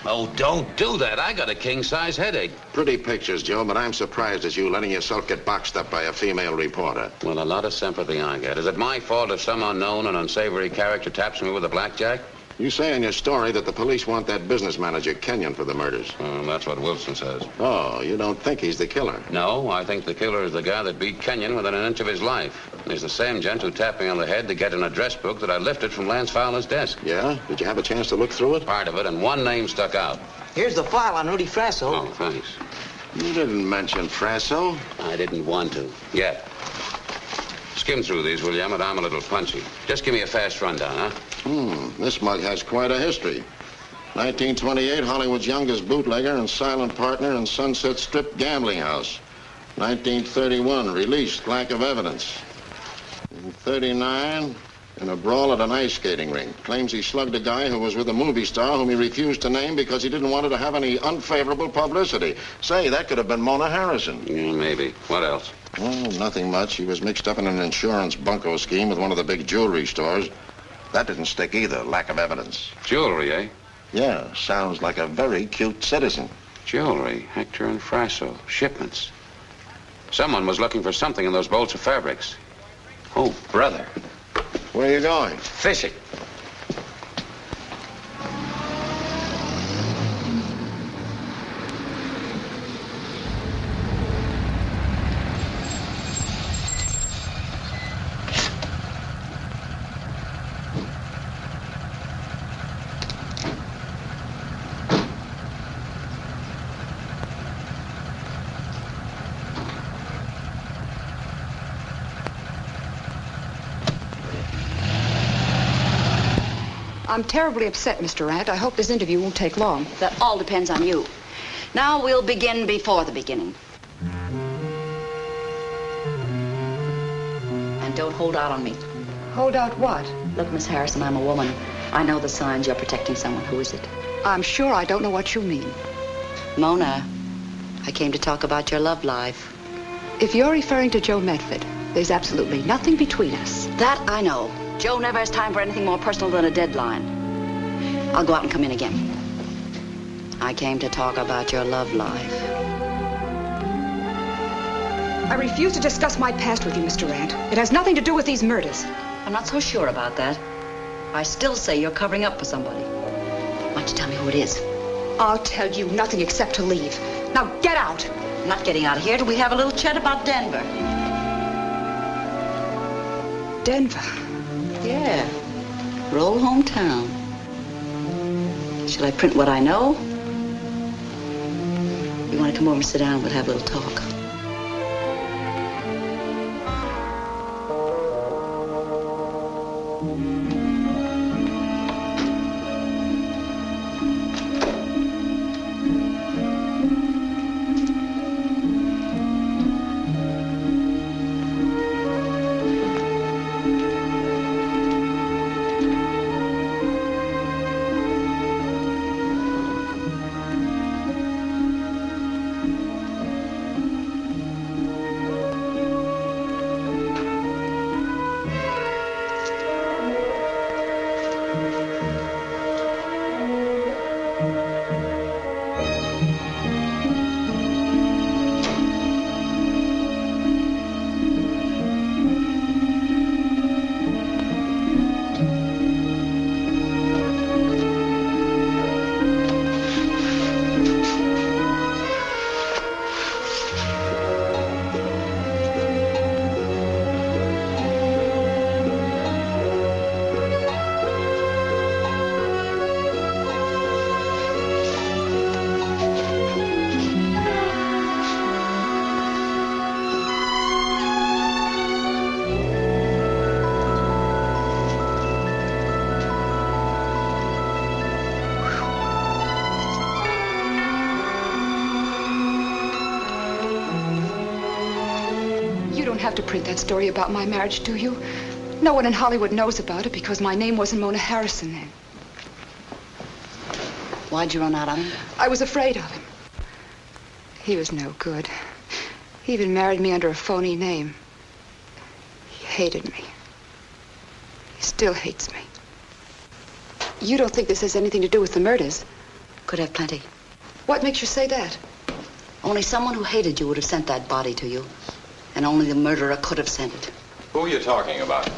Oh, don't do that. I got a king-size headache. Pretty pictures, Joe, but I'm surprised at you letting yourself get boxed up by a female reporter. Well, a lot of sympathy I get. Is it my fault if some unknown and unsavory character taps me with a blackjack? You say in your story that the police want that business manager, Kenyon, for the murders. That's what Wilson says. Oh, you don't think he's the killer? No, I think the killer is the guy that beat Kenyon within an inch of his life. He's the same gent who tapped me on the head to get an address book that I lifted from Lance Fowler's desk. Yeah? Did you have a chance to look through it? Part of it, and one name stuck out. Here's the file on Rudy Frasso. Oh, thanks. You didn't mention Frasso. I didn't want to. Yet. Skim through these, will you, Emmett? I'm a little punchy. Just give me a fast rundown, huh? This mug has quite a history. 1928, Hollywood's youngest bootlegger and silent partner in Sunset Strip gambling house. 1931, released, lack of evidence. In 39, in a brawl at an ice skating rink. Claims he slugged a guy who was with a movie star whom he refused to name because he didn't want her to have any unfavorable publicity. Say, that could have been Mona Harrison. Yeah, maybe. What else? Well, nothing much. He was mixed up in an insurance bunco scheme with one of the big jewelry stores. That didn't stick either. Lack of evidence. Jewelry, eh? Yeah, sounds like a very cute citizen. Jewelry, Hector and Frasso, shipments. Someone was looking for something in those bolts of fabrics. Oh, brother. Where are you going? Fishing. I'm terribly upset, Mr. Rant. I hope this interview won't take long. That all depends on you. Now we'll begin before the beginning. And don't hold out on me. Hold out what? Look, Miss Harrison, I'm a woman. I know the signs. You're protecting someone. Who is it? I'm sure I don't know what you mean. Mona, I came to talk about your love life. If you're referring to Joe Medford, there's absolutely nothing between us. That I know. Joe never has time for anything more personal than a deadline. I'll go out and come in again. I came to talk about your love life. I refuse to discuss my past with you, Mr. Rant. It has nothing to do with these murders. I'm not so sure about that. I still say you're covering up for somebody. Why don't you tell me who it is? I'll tell you nothing except to leave. Now get out. I'm not getting out of here till we have a little chat about Denver. Denver? Yeah. Roll hometown. Shall I print what I know? You want to come over and sit down? We'll have a little talk. Have to print that story about my marriage, do you? No one in Hollywood knows about it because my name wasn't Mona Harrison then. Why'd you run out on him? I was afraid of him. He was no good. He even married me under a phony name. He hated me. He still hates me. You don't think this has anything to do with the murders? Could have plenty. What makes you say that? Only someone who hated you would have sent that body to you. And only the murderer could have sent it. Who are you talking about?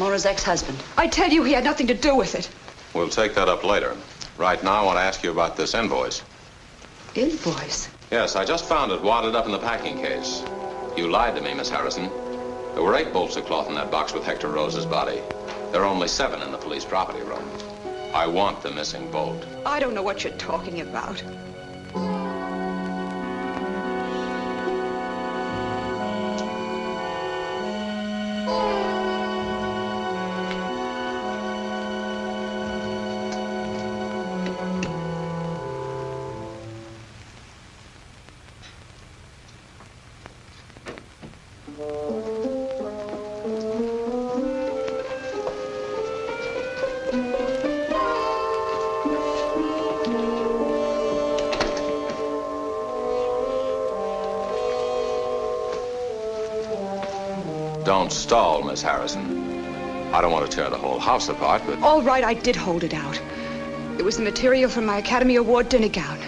Mona's ex-husband. I tell you he had nothing to do with it. We'll take that up later. Right now, I want to ask you about this invoice. Invoice? Yes, I just found it wadded up in the packing case. You lied to me, Miss Harrison. There were 8 bolts of cloth in that box with Hector Rose's body. There are only 7 in the police property room. I want the missing bolt. I don't know what you're talking about. Don't stall, Miss Harrison. I don't want to tear the whole house apart, but... All right, I did hold it out. It was the material from my Academy Award dinner gown.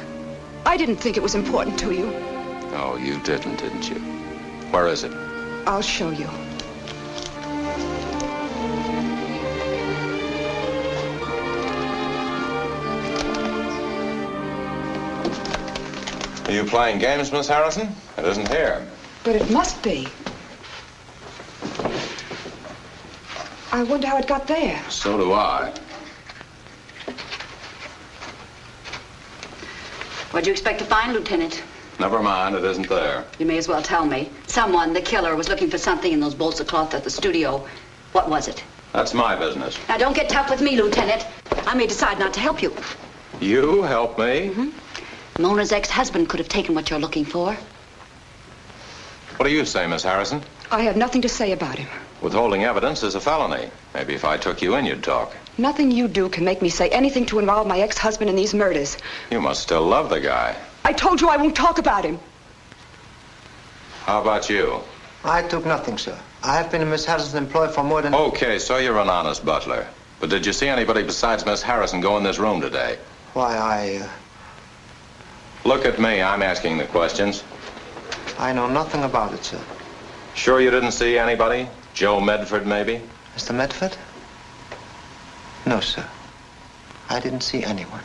I didn't think it was important to you. Oh, you didn't you? Where is it? I'll show you. Are you playing games, Miss Harrison? It isn't here. But it must be. I wonder how it got there. So do I. What'd you expect to find, Lieutenant? Never mind, it isn't there. You may as well tell me. Someone, the killer, was looking for something in those bolts of cloth at the studio. What was it? That's my business. Now, don't get tough with me, Lieutenant. I may decide not to help you. You help me? Mm-hmm. Mona's ex-husband could have taken what you're looking for. What do you say, Miss Harrison? I have nothing to say about him. Withholding evidence is a felony. Maybe if I took you in, you'd talk. Nothing you do can make me say anything to involve my ex-husband in these murders. You must still love the guy. I told you I won't talk about him. How about you? I took nothing, sir. I have been in Miss Harrison's employ for more than... Okay, so you're an honest butler. But did you see anybody besides Miss Harrison go in this room today? Why, Look at me. I'm asking the questions. I know nothing about it, sir. Sure you didn't see anybody? Joe Medford, maybe? Mr. Medford? No, sir. I didn't see anyone.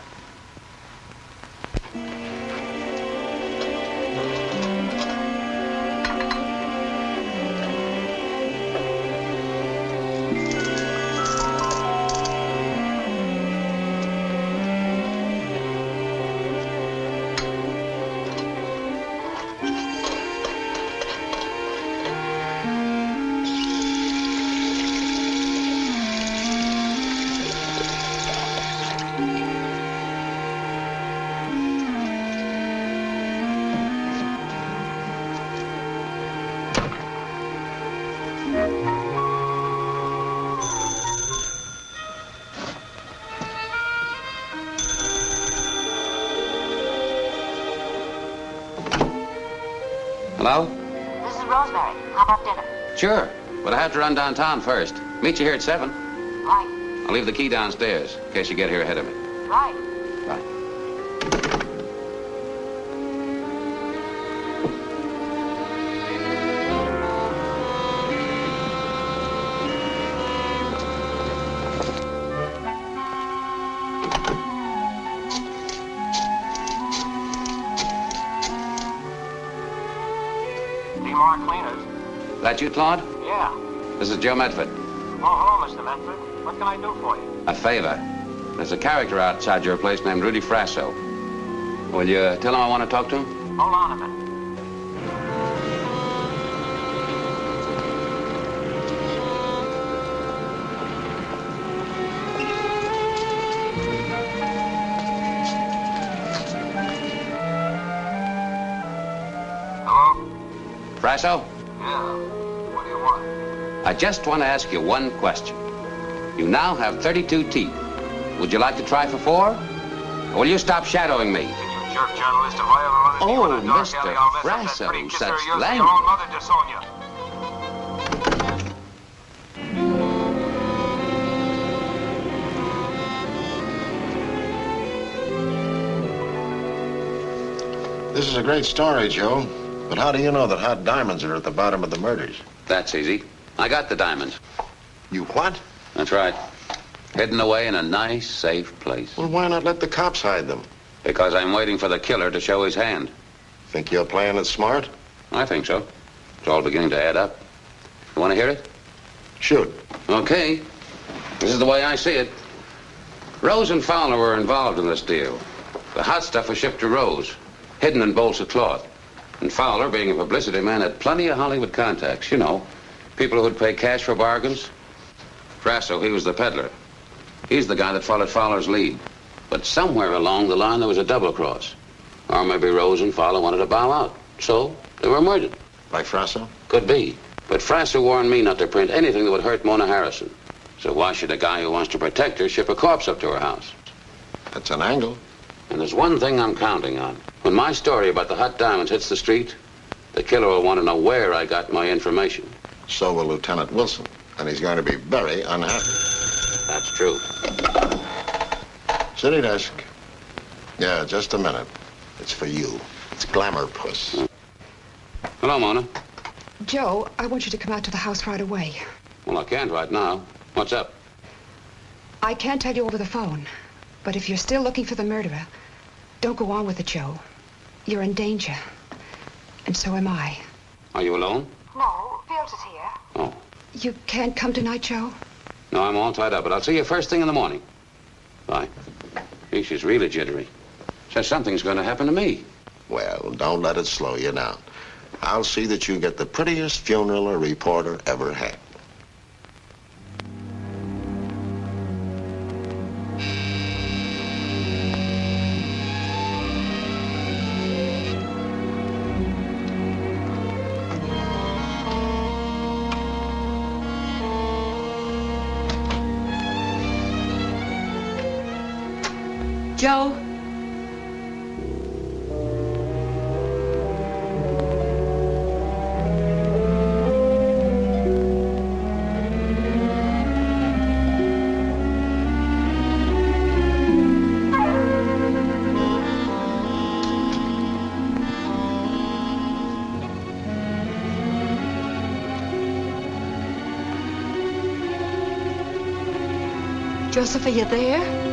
Hello? This is Rosemary. How about dinner? Sure, but I have to run downtown first. Meet you here at 7. Right. I'll leave the key downstairs in case you get here ahead of me. Right. Bye. That you, Claude? Yeah. This is Joe Medford. Oh, hello, Mr. Medford. What can I do for you? A favor. There's a character outside your place named Rudy Frasso. Will you tell him I want to talk to him? Hold on a minute. Hello? Frasso? Yeah. What do you want? I just want to ask you one question. You now have 32 teeth. Would you like to try for 4? Or will you stop shadowing me? You jerk journalist, if I ever run into you in a dark Mr. alley, I'll mess up that Frasso, pretty kisser such of yours and language. your own mother disown you. This is a great story, Joe. But how do you know that hot diamonds are at the bottom of the murders? That's easy. I got the diamonds. You what? That's right. hidden away in a nice, safe place. Well, why not let the cops hide them? Because I'm waiting for the killer to show his hand. Think you're playing it smart? I think so. It's all beginning to add up. You want to hear it? Shoot. Okay. This is the way I see it. Rose and Fowler were involved in this deal. The hot stuff was shipped to Rose, hidden in bolts of cloth. And Fowler, being a publicity man, had plenty of Hollywood contacts. You know, people who would pay cash for bargains. Frasso, he was the peddler. He's the guy that followed Fowler's lead. But somewhere along the line, there was a double cross. Or maybe Rose and Fowler wanted to bow out. So they were murdered. By Frasso? Could be. But Frasso warned me not to print anything that would hurt Mona Harrison. So why should a guy who wants to protect her ship a corpse up to her house? That's an angle. And there's one thing I'm counting on. When my story about the hot diamonds hits the street, the killer will want to know where I got my information. So will Lieutenant Wilson. And he's going to be very unhappy. That's true. City desk. Yeah, just a minute. It's for you. It's Glamour Puss. Hello, Mona. Joe, I want you to come out to the house right away. Well, I can't right now. What's up? I can't tell you over the phone, but if you're still looking for the murderer, don't go on with it, Joe. You're in danger. And so am I. Are you alone? No, Fields is here. Oh. You can't come tonight, Joe? No, I'm all tied up, but I'll see you first thing in the morning. Bye. Gee, she's really jittery. Says something's going to happen to me. Well, don't let it slow you down. I'll see that you get the prettiest funeral a reporter ever had. Joe? Joseph, are you there?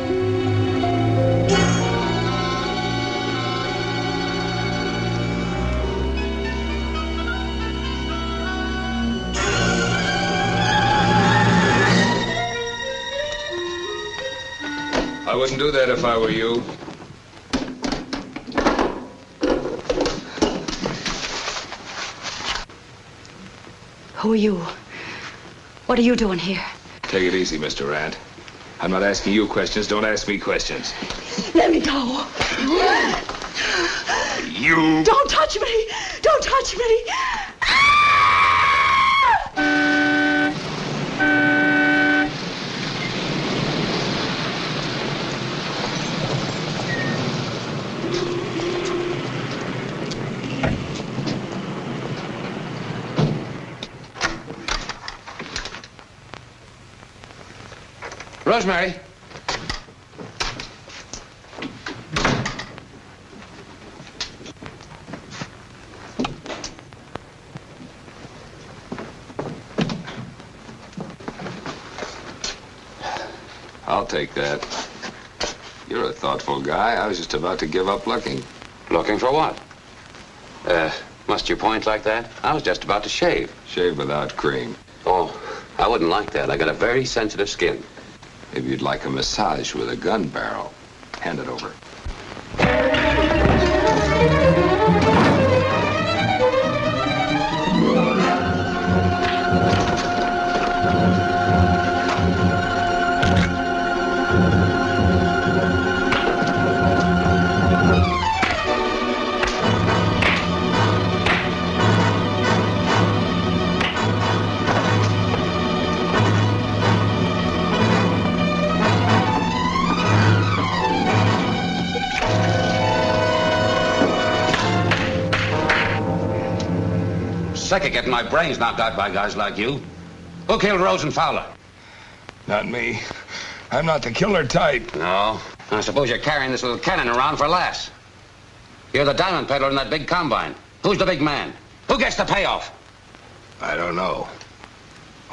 I wouldn't do that if I were you. Who are you? What are you doing here? Take it easy, Mr. Rand. I'm not asking you questions. Don't ask me questions. Let me go. You... Don't touch me! Don't touch me! Rosemary. I'll take that. You're a thoughtful guy. I was just about to give up looking. Looking for what? Must you point like that? I was just about to shave. Shave without cream. Oh, I wouldn't like that. I got a very sensitive skin. Maybe you'd like a massage with a gun barrel. Hand it over. Sick of getting my brains knocked out by guys like you. Who killed Rose and Fowler? Not me. I'm not the killer type. No. I suppose you're carrying this little cannon around for laughs. You're the diamond peddler in that big combine. Who's the big man? Who gets the payoff? I don't know.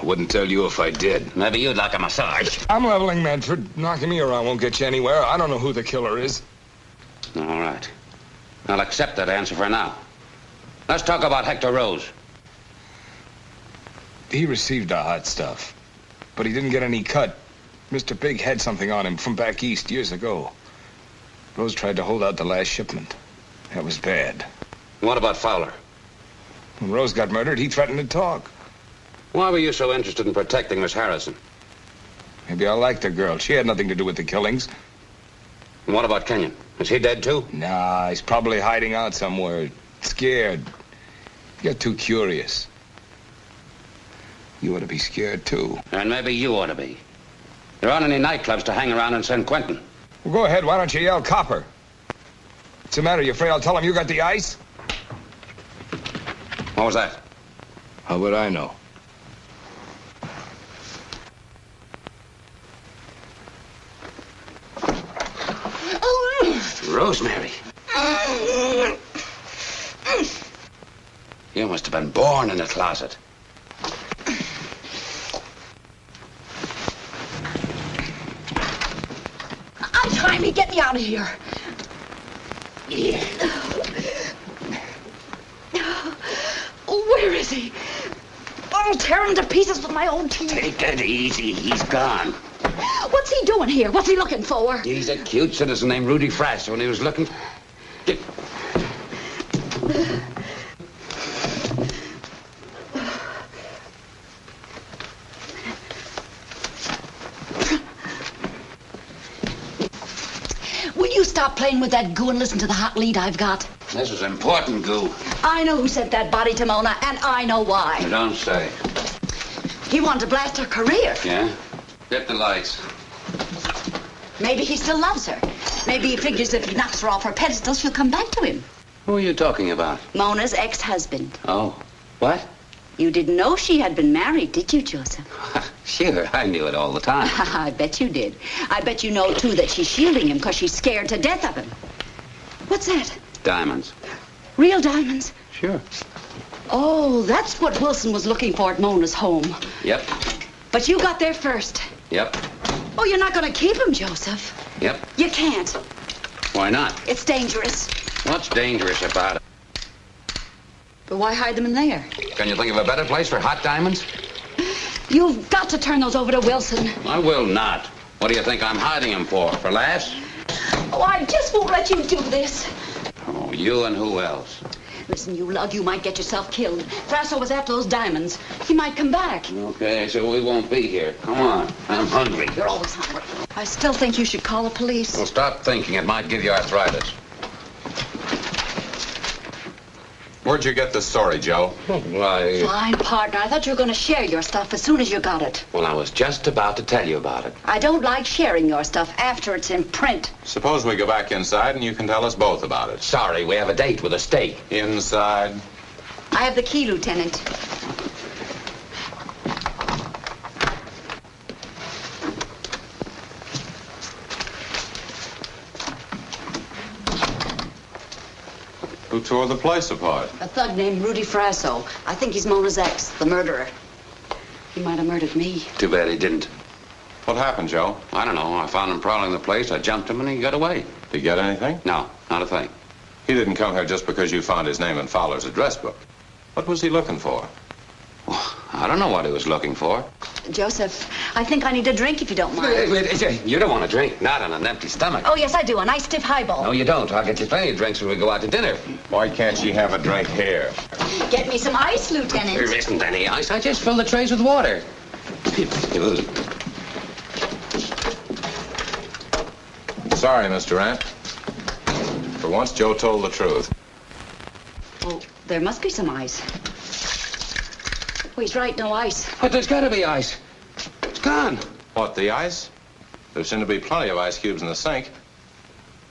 I wouldn't tell you if I did. Maybe you'd like a massage. I'm leveling Medford. Knocking me around won't get you anywhere. I don't know who the killer is. All right. I'll accept that answer for now. Let's talk about Hector Rose. He received the hot stuff, but he didn't get any cut. Mr. Big had something on him from back east years ago. Rose tried to hold out the last shipment. That was bad. What about Fowler? When Rose got murdered, he threatened to talk. Why were you so interested in protecting Miss Harrison? Maybe I liked the girl. She had nothing to do with the killings. And what about Kenyon? Is he dead, too? Nah, he's probably hiding out somewhere. Scared. You're too curious. You ought to be scared, too. And maybe you ought to be. There aren't any nightclubs to hang around in San Quentin. Well, go ahead. Why don't you yell copper? What's the matter? You afraid I'll tell him you got the ice? What was that? How would I know? Rosemary. You must have been born in a closet. Jaime, get me out of here. Yeah. Where is he? I'll tear him to pieces with my own teeth. Take it easy. He's gone. What's he doing here? What's he looking for? He's a cute citizen named Rudy Frasso, and he was looking... Will you stop playing with that goo and listen to the hot lead I've got? This is important, Goo. I know who sent that body to Mona, and I know why. You don't say. He wanted to blast her career. Yeah? Get the lights. Maybe he still loves her. Maybe he figures if he knocks her off her pedestal, she'll come back to him. Who are you talking about? Mona's ex-husband. Oh. What? You didn't know she had been married, did you, Joseph? Sure, I knew it all the time. I bet you did. I bet you know, too, that she's shielding him because she's scared to death of him. What's that? Diamonds. Real diamonds? Sure. Oh, that's what Wilson was looking for at Mona's home. Yep. But you got there first. Yep. Oh, you're not going to keep him, Joseph. Yep. You can't. Why not? It's dangerous. What's dangerous about it? But why hide them in there? Can you think of a better place for hot diamonds? You've got to turn those over to Wilson. I will not. What do you think I'm hiding them for? For laughs? Oh, I just won't let you do this. Oh, you and who else? Listen, you lug, you might get yourself killed. Frasso was after those diamonds. He might come back. Okay, so we won't be here. Come on. I'm hungry. You're always hungry. I still think you should call the police. Well, stop thinking. It might give you arthritis. Where'd you get this story, Joe? Why... Fine, partner. I thought you were going to share your stuff as soon as you got it. Well, I was just about to tell you about it. I don't like sharing your stuff after it's in print. Suppose we go back inside and you can tell us both about it. Sorry, we have a date with a stake. Inside. I have the key, Lieutenant. Who tore the place apart? A thug named Rudy Frasso. I think he's Mona's ex, the murderer. He might have murdered me. Too bad he didn't. What happened, Joe? I don't know. I found him prowling the place. I jumped him and he got away. Did he get anything? No, not a thing. He didn't come here just because you found his name in Fowler's address book. What was he looking for? I don't know what he was looking for. Joseph, I think I need a drink if you don't mind. Wait, you don't want a drink. Not on an empty stomach. Oh, yes, I do. A nice stiff highball. No, you don't. I'll get you plenty of drinks when we go out to dinner. Why can't she have a drink here? Get me some ice, Lieutenant. There isn't any ice. I just filled the trays with water. Sorry, Mr. Brent. For once, Joe told the truth. Oh, there must be some ice. Oh, he's right, no ice. But there's got to be ice. It's gone. What, the ice? There seem to be plenty of ice cubes in the sink.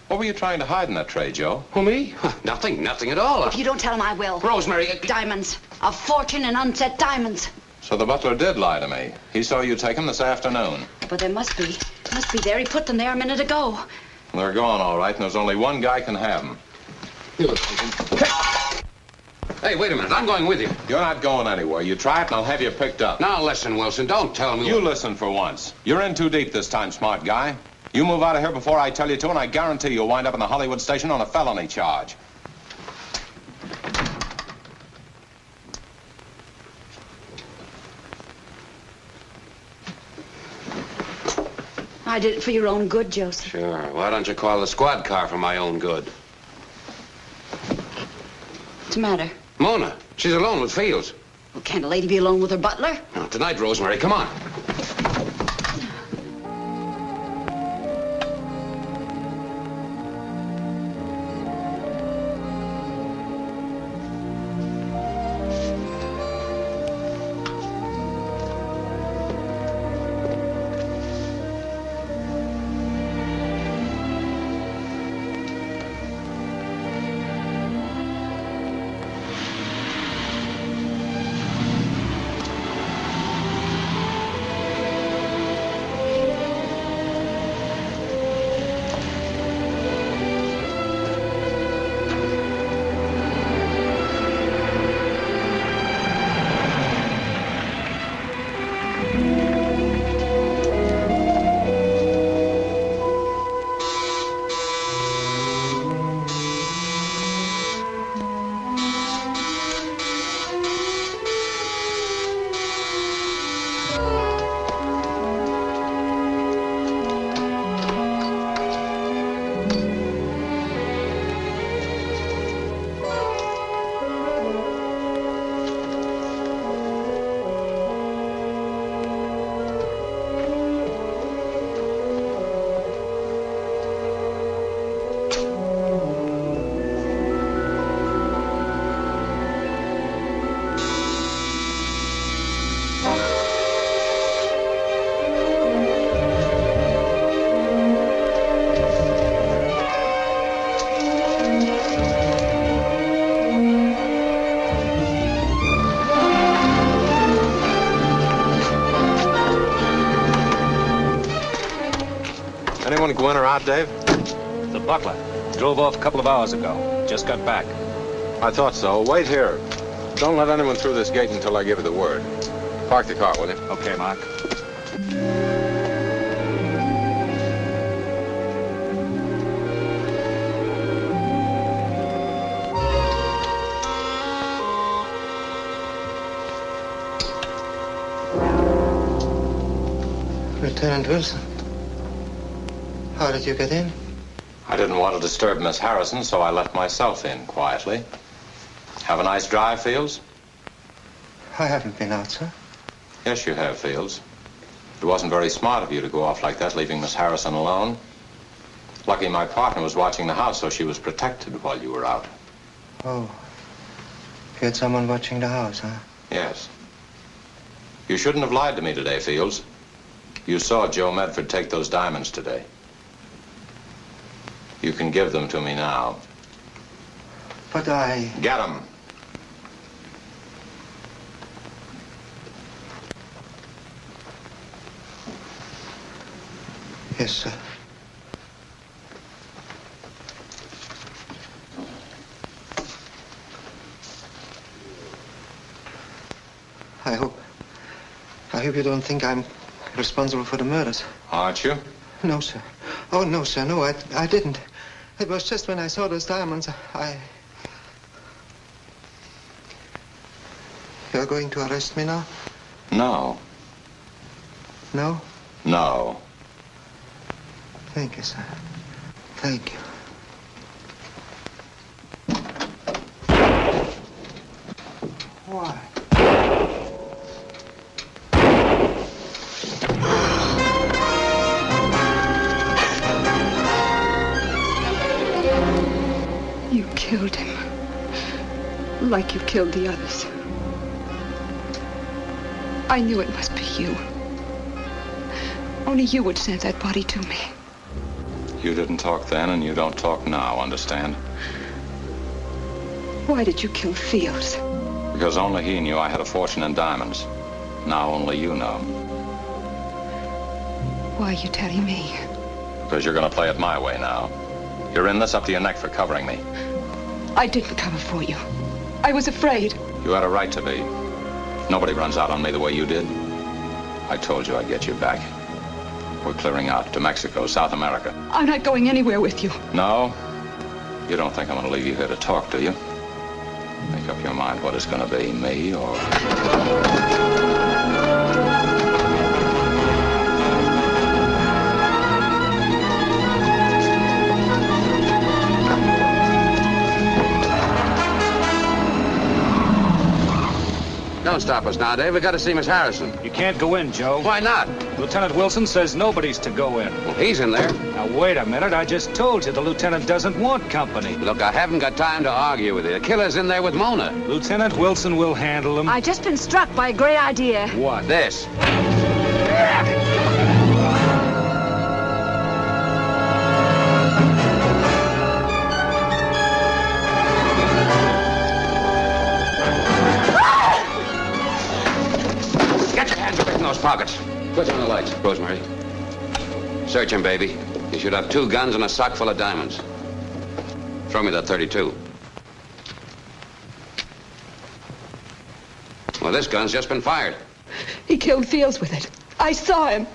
What were you trying to hide in that tray, Joe? Who, me? Nothing at all. If you don't tell him, I will. Rosemary... Diamonds. A fortune in unset diamonds. So the butler did lie to me. He saw you take them this afternoon. But there must be. Must be there. He put them there a minute ago. They're gone, all right, and there's only one guy can have them. Hey, wait a minute. I'm going with you. You're not going anywhere. You try it and I'll have you picked up. Now listen, Wilson. Don't tell me. You listen for once. You're in too deep this time, smart guy. You move out of here before I tell you to, and I guarantee you'll wind up in the Hollywood station on a felony charge. I did it for your own good, Joseph. Sure. Why don't you call the squad car for my own good? What's the matter? Mona. She's alone with Fields. Well, can't a lady be alone with her butler? Not tonight, Rosemary. Come on. Anyone go in or out, Dave? The butler. Drove off a couple of hours ago. Just got back. I thought so. Wait here. Don't let anyone through this gate until I give you the word. Park the car, will you? Okay, Mark. Lieutenant Wilson, how did you get in? I didn't want to disturb Miss Harrison, so I let myself in quietly. Have a nice drive, Fields? I haven't been out, sir. Yes, you have, Fields. It wasn't very smart of you to go off like that, leaving Miss Harrison alone. Lucky my partner was watching the house, so she was protected while you were out. Oh. You had someone watching the house, huh? Yes. You shouldn't have lied to me today, Fields. You saw Joe Medford take those diamonds today. You can give them to me now. But I... Get them. Yes, sir. I hope you don't think I'm responsible for the murders. Aren't you? No, sir. Oh, no, sir. No, I didn't. It was just when I saw those diamonds, You're going to arrest me now? No. No? No. Thank you, sir. Thank you. Why? You killed him. Like you killed the others. I knew it must be you. Only you would send that body to me. You didn't talk then, and you don't talk now, understand? Why did you kill Fields? Because only he knew I had a fortune in diamonds. Now only you know. Why are you telling me? Because you're going to play it my way now. You're in this up to your neck for covering me. I didn't cover for you. I I was afraid. You had a right to be. Nobody runs out on me the way you did. I told you I'd get you back. We're clearing out to Mexico, South America. I'm not going anywhere with you. No? You don't think I'm going to leave you here to talk, do you? Make up your mind what it's going to be, me or... Don't stop us now, Dave. We got to see Miss Harrison. You can't go in, Joe. Why not? Lieutenant Wilson says nobody's to go in. Well, he's in there. Now, wait a minute. I just told you the lieutenant doesn't want company. Look, I haven't got time to argue with you. The killer's in there with Mona. Lieutenant Wilson will handle him. I just been struck by a great idea. What? This. Pockets. Put on the lights, Rosemary. Search him, baby. You should have 2 guns and a sock full of diamonds. Throw me that 32. Well, this gun's just been fired. He killed Fields with it. I saw him.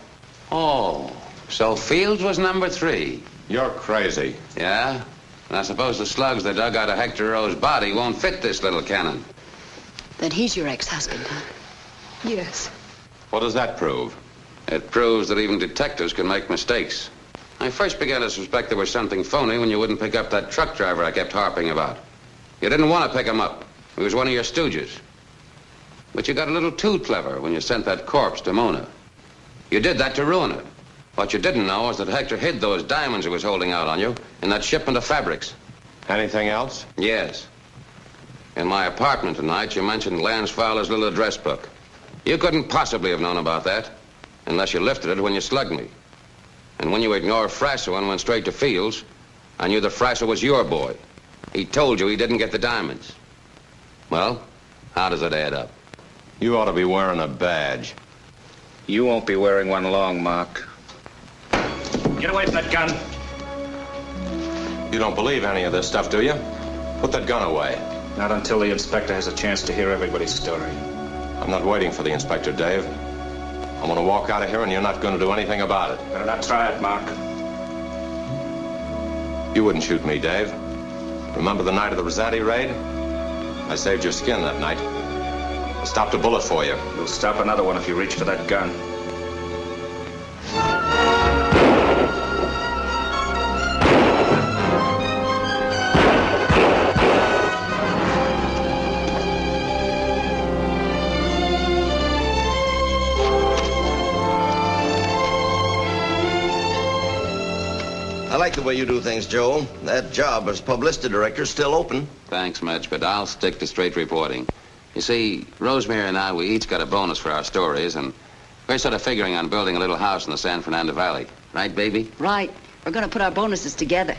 Oh, so Fields was number 3. You're crazy. Yeah? And I suppose the slugs they dug out of Hector Rowe's body won't fit this little cannon. Then he's your ex-husband, huh? Yes. What does that prove? It proves that even detectives can make mistakes. I first began to suspect there was something phony when you wouldn't pick up that truck driver I kept harping about. You didn't want to pick him up. He was one of your stooges. But you got a little too clever when you sent that corpse to Mona. You did that to ruin it. What you didn't know is that Hector hid those diamonds he was holding out on you in that shipment of fabrics. Anything else? Yes. In my apartment tonight, you mentioned Lance Fowler's little address book. You couldn't possibly have known about that unless you lifted it when you slugged me. And when you ignored Frasso and went straight to Fields, I knew that Frasso was your boy. He told you he didn't get the diamonds. Well, how does it add up? You ought to be wearing a badge. You won't be wearing one long, Mark. Get away from that gun. You don't believe any of this stuff, do you? Put that gun away. Not until the inspector has a chance to hear everybody's story. I'm not waiting for the inspector, Dave. I'm going to walk out of here and you're not going to do anything about it. Better not try it, Mark. You wouldn't shoot me, Dave. Remember the night of the Rosanti raid? I saved your skin that night. I stopped a bullet for you. You'll stop another one if you reach for that gun. I like the way you do things, Joe. That job as publicity director is still open. Thanks, Mitch, but I'll stick to straight reporting. You see, Rosemary and I, we each got a bonus for our stories, and we're sort of figuring on building a little house in the San Fernando Valley. Right, baby? Right. We're going to put our bonuses together.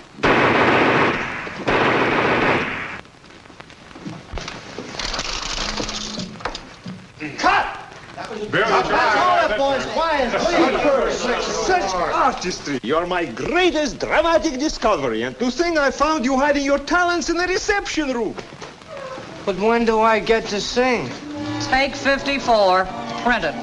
Cut! Hold it, boys. Quiet, please. Such artistry. You're my greatest dramatic discovery. And to think I found you hiding your talents in the reception room. But when do I get to sing? Take 54. Print it.